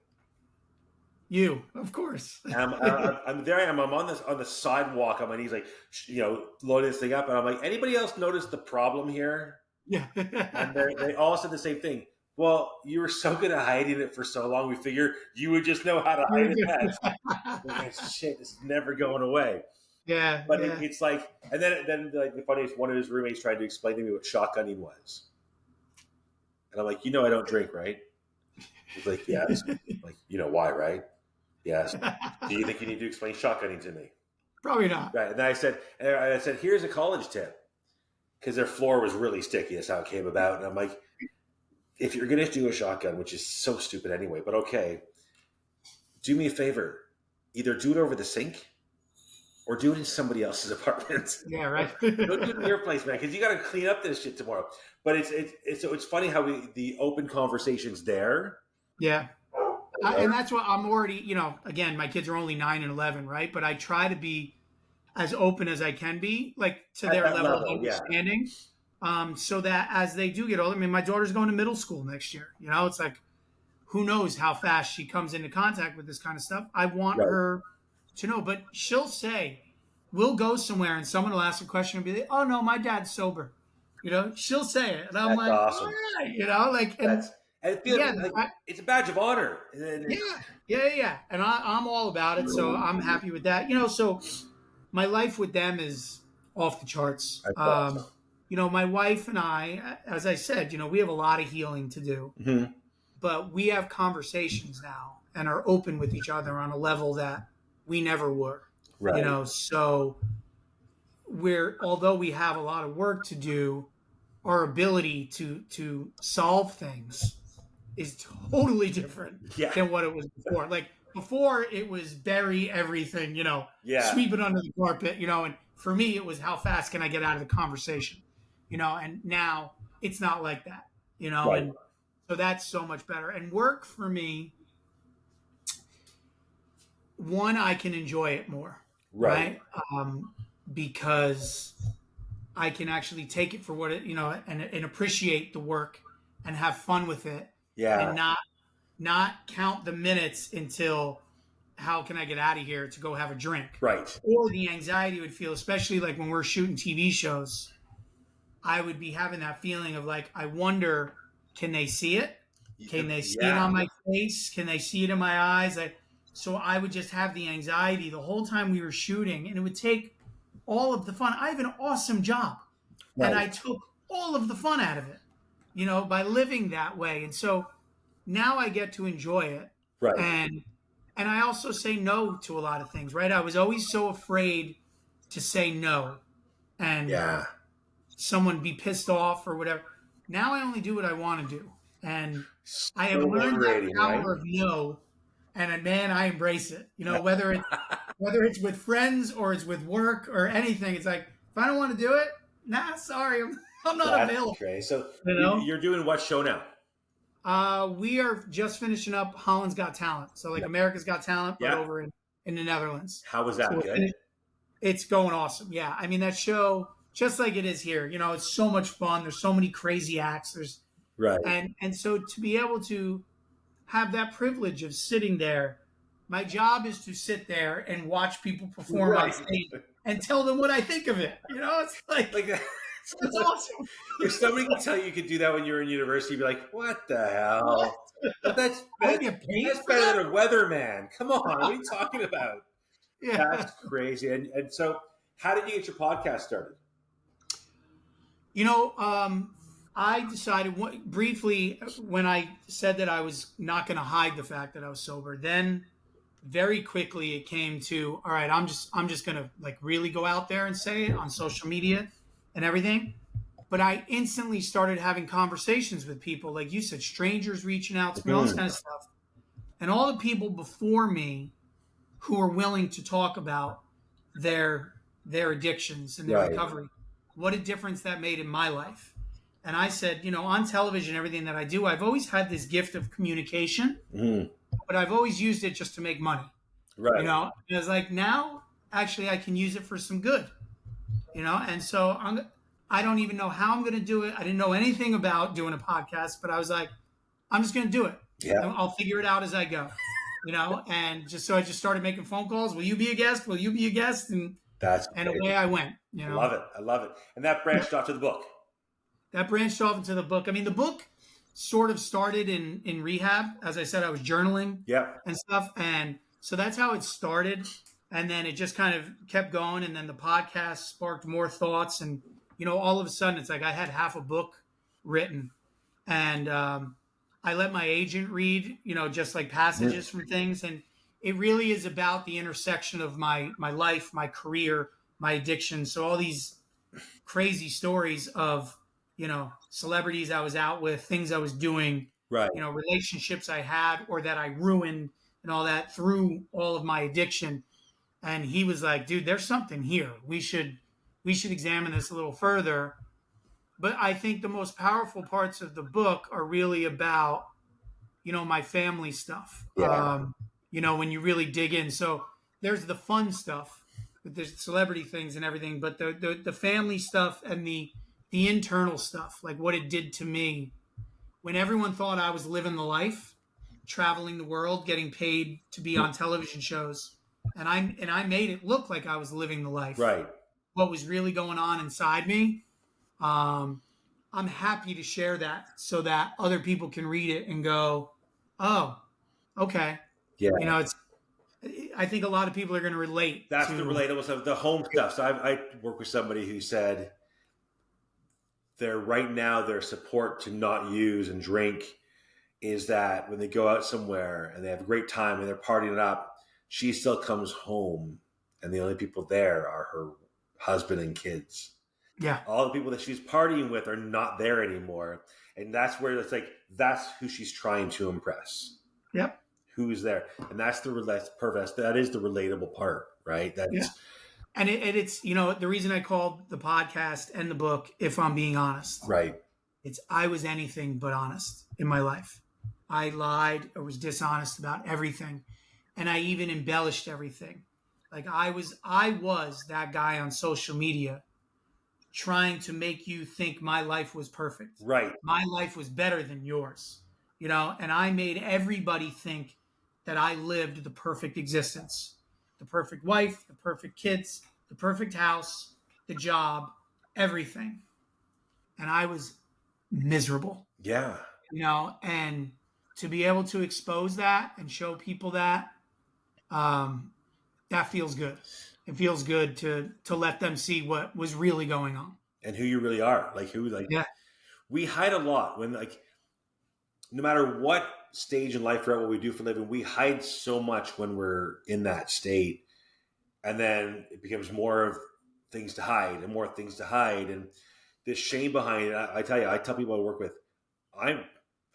You, of course.
I'm there. I'm on the sidewalk on my knees, like loading this thing up, and I'm like, anybody else notice the problem here?
Yeah.
And they all said the same thing. Well, you were so good at hiding it for so long. We figure you would just know how to hide it best. Like, shit, this is never going away.
Yeah,
But
yeah.
it's like, and then like the funniest, one of his roommates tried to explain to me what shotgunning was, and I'm like, I don't drink, right? He's like, yes. I'm like, why, right? Yes. Do you think you need to explain shotgunning to me?
Probably not.
Right. And then I said, here's a college tip, because their floor was really sticky. That's how it came about. And I'm like, if you're going to do a shotgun, which is so stupid anyway, but okay, do me a favor. Either do it over the sink or do it in somebody else's apartment.
Yeah, right.
Don't do it in your place, man, because you got to clean up this shit tomorrow. But it's funny how the open conversation's there.
Yeah. And that's what I'm already, again, my kids are only 9 and 11, right? But I try to be as open as I can be, like to
At
their
that
level of
level, yeah.
understanding. So that as they do get older, I mean, my daughter's going to middle school next year. It's like, who knows how fast she comes into contact with this kind of stuff. I want
Right.
her to know, but she'll say, we'll go somewhere and someone will ask a question and be like, "Oh no, my dad's sober." She'll say it. And I'm
That's
like,
awesome.
all right, and
it feels
yeah,
like it's a badge of honor.
yeah. And I'm all about it. So I'm happy with that. So my life with them is off the charts.
That's awesome.
My wife and I, as I said, we have a lot of healing to do,
Mm-hmm.
but we have conversations now and are open with each other on a level that we never were.
Right.
So although we have a lot of work to do, our ability to solve things is totally different than what it was before. Like before it was bury everything, sweep it under the carpet, and for me it was how fast can I get out of the conversation, and now it's not like that,
Right.
and so that's so much better. And work for me, one, I can enjoy it more, right? Because I can actually take it for what it, and appreciate the work and have fun with it, and not count the minutes until how can I get out of here to go have a drink,
Right.
or the anxiety would feel, especially like when we're shooting TV shows, I would be having that feeling of like, I wonder, can they see it? Can they see it on my face? Can they see it in my eyes? So I would just have the anxiety the whole time we were shooting, and it would take all of the fun. I have an awesome job, and I took all of the fun out of it, by living that way. And so now I get to enjoy it,
Right.
and I also say no to a lot of things, right? I was always so afraid to say no and someone be pissed off or whatever. Now I only do what I want to do. And I have learned that power of no, and man, I embrace it. You know, whether it's with friends or it's with work or anything, it's like, if I don't want to do it, nah, sorry, I'm not available.
Okay. So you're doing what show now?
We are just finishing up Holland's Got Talent. So like America's Got Talent, but over in the Netherlands.
How was that? Good?
It's going awesome. Yeah. I mean, that show, just like it is here, you know, it's so much fun. There's so many crazy acts. And so to be able to have that privilege of sitting there, my job is to sit there and watch people perform on stage and tell them what I think of it. You know, it's like it's awesome.
If somebody can tell you could do that when you're in university, you'd be like, what the hell? But that's better than weatherman. Come on, what are you talking about? Yeah. That's crazy. And so how did you get your podcast started?
You know, I decided briefly when I said that I was not going to hide the fact that I was sober, then very quickly it came to, all right, I'm just going to like really go out there and say it on social media and everything. But I instantly started having conversations with people, like you said, strangers reaching out to me, all this kind of stuff. And all the people before me who are willing to talk about their addictions and their recovery, what a difference that made in my life. And I said, you know, on television, everything that I do, I've always had this gift of communication, but I've always used it just to make money. Right. You know, and I was like, now, actually, I can use it for some good. You know, and so I don't even know how I'm going to do it. I didn't know anything about doing a podcast, but I was like, I'm just going to do it. Yeah. I'll figure it out as I go, you know, and I just started making phone calls. Will you be a guest? Will you be a guest? And away I went, you know.
I love it. And that branched off to the book.
That branched off into the book. I mean, the book sort of started in rehab. As I said, I was journaling and stuff. And so that's how it started. And then it just kind of kept going. And then the podcast sparked more thoughts. And, you know, all of a sudden it's like I had half a book written. And I let my agent read, you know, just like passages from things. And it really is about the intersection of my life, my career, my addiction. So all these crazy stories of, you know, celebrities I was out with, things I was doing, you know, relationships I had or that I ruined and all that through all of my addiction. And he was like, dude, there's something here. We should examine this a little further. But I think the most powerful parts of the book are really about, you know, my family stuff. You know, when you really dig in. So there's the fun stuff with the celebrity things and everything, but the family stuff and the internal stuff, like what it did to me when everyone thought I was living the life, traveling the world, getting paid to be on television shows. And I made it look like I was living the life. Right. What was really going on inside me. I'm happy to share that so that other people can read it and go, oh, okay. Yeah. You know, I think a lot of people are going to relate.
That's the relatable stuff, the home stuff. So I work with somebody who said their support to not use and drink is that when they go out somewhere and they have a great time and they're partying it up, she still comes home and the only people there are her husband and kids. Yeah. All the people that she's partying with are not there anymore. And that's where it's like, that's who she's trying to impress. Yep. Who's there. And that's perfect. That is the relatable part, right?
And it's, you know, the reason I called the podcast and the book, If I'm Being Honest. Right. I was anything but honest in my life. I lied or was dishonest about everything. And I even embellished everything. Like I was that guy on social media trying to make you think my life was perfect. Right. My life was better than yours, you know, and I made everybody think that I lived the perfect existence, the perfect wife, the perfect kids, the perfect house, the job, everything. And I was miserable. Yeah. You know, and to be able to expose that and show people that, that feels good. It feels good to let them see what was really going on.
And who you really are. We hide a lot when no matter what stage in life, what we do for a living, we hide so much when we're in that state. And then it becomes more of things to hide and more things to hide. And this shame behind it, I tell you, I tell people I work with, I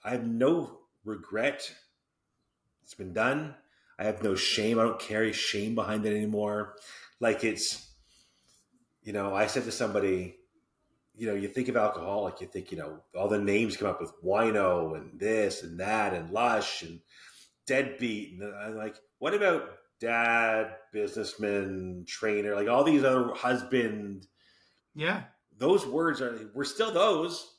have no regret. It's been done. I have no shame. I don't carry shame behind it anymore. Like it's, I said to somebody, you think of alcoholic, you think, all the names come up with wino and this and that and lush and deadbeat. And I'm like, what about dad, businessman, trainer, like all these other husband?
Yeah.
Those words we're still those.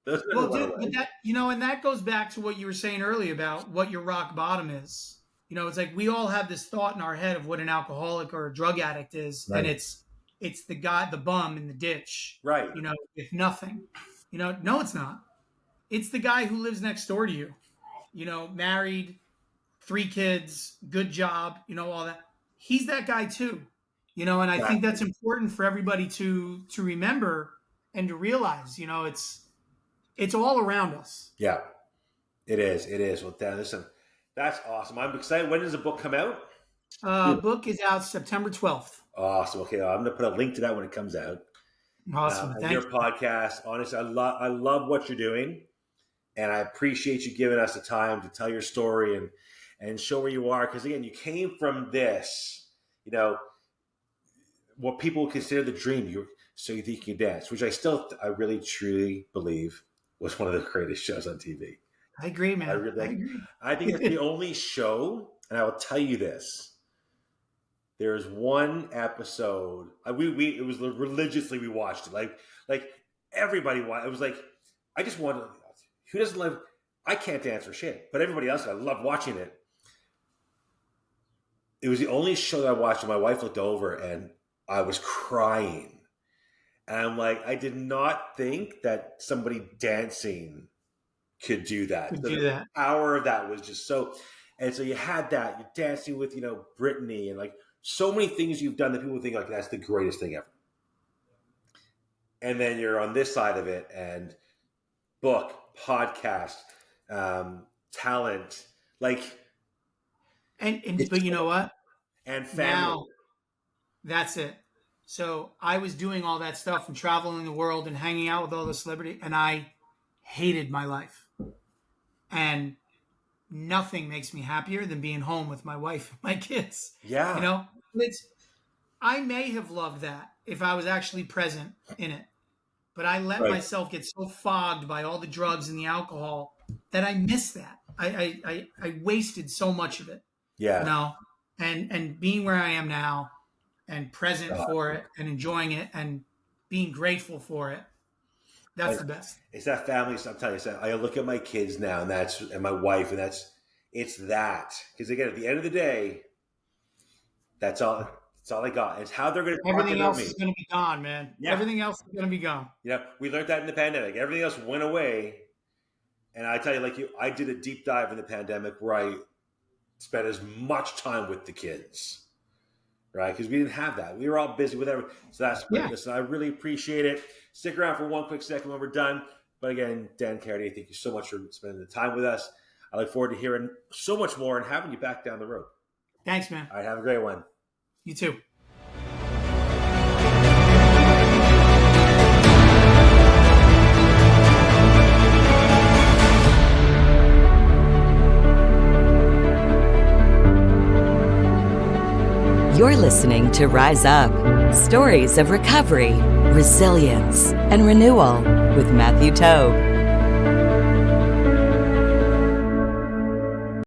Well, but that, and that goes back to what you were saying earlier about what your rock bottom is. It's like we all have this thought in our head of what an alcoholic or a drug addict is. Right. And it's the guy, the bum in the ditch,
right?
With nothing. No, it's not. It's the guy who lives next door to you. Married, 3 kids, good job, all that. He's that guy too. And I think that's important for everybody to remember and to realize. It's all around us.
Yeah, it is. It is. Well, Dan, listen, that's awesome. I'm excited. When does the book come out?
Book is out September 12th.
Awesome. Okay, I'm going to put a link to that when it comes out.
Awesome.
And your podcast. Honestly, I love what you're doing, and I appreciate you giving us the time to tell your story and show where you are. Because again, you came from this, what people consider the dream. So you think you can dance, which I really truly believe was one of the greatest shows on TV.
I agree, man.
I agree. I think it's the only show, and I will tell you this. There's one episode. It was religiously we watched it. Like everybody watched. It was like I just wanted. Who doesn't love? I can't dance for shit, but everybody else, I love watching it. It was the only show that I watched, and my wife looked over, and I was crying. And I'm like, I did not think that somebody dancing could do that. The power of that was just so. And so you had that. You're dancing with, Brittany, and like so many things you've done that people think like that's the greatest thing ever. And then you're on this side of it, and book, podcast, talent, like.
But you know what?
And family.
Now, that's it. So I was doing all that stuff and traveling the world and hanging out with all the celebrities, and I hated my life. And nothing makes me happier than being home with my wife and my kids.
Yeah.
I may have loved that if I was actually present in it. But I let myself get so fogged by all the drugs and the alcohol that I missed that. I wasted so much of it.
Yeah.
And being where I am now and present for it and enjoying it and being grateful for it. That's the best.
It's that family. I'm telling you, I look at my kids now and my wife, and it's that. Because again, at the end of the day, that's all I got. It's how they're going to talk about me.
Everything else is going to be gone, man. Yeah. Everything else is going to be gone.
We learned that in the pandemic. Everything else went away. And I tell you, I did a deep dive in the pandemic where I spent as much time with the kids, right? Because we didn't have that. We were all busy with everything. So that's great. Listen, I really appreciate it. Stick around for one quick second when we're done. But again, Dan Karaty, thank you so much for spending the time with us. I look forward to hearing so much more and having you back down the road.
Thanks, man.
All right, have a great one.
You too.
You're listening to Rise Up, stories of recovery, resilience, and renewal with Matthew Taub.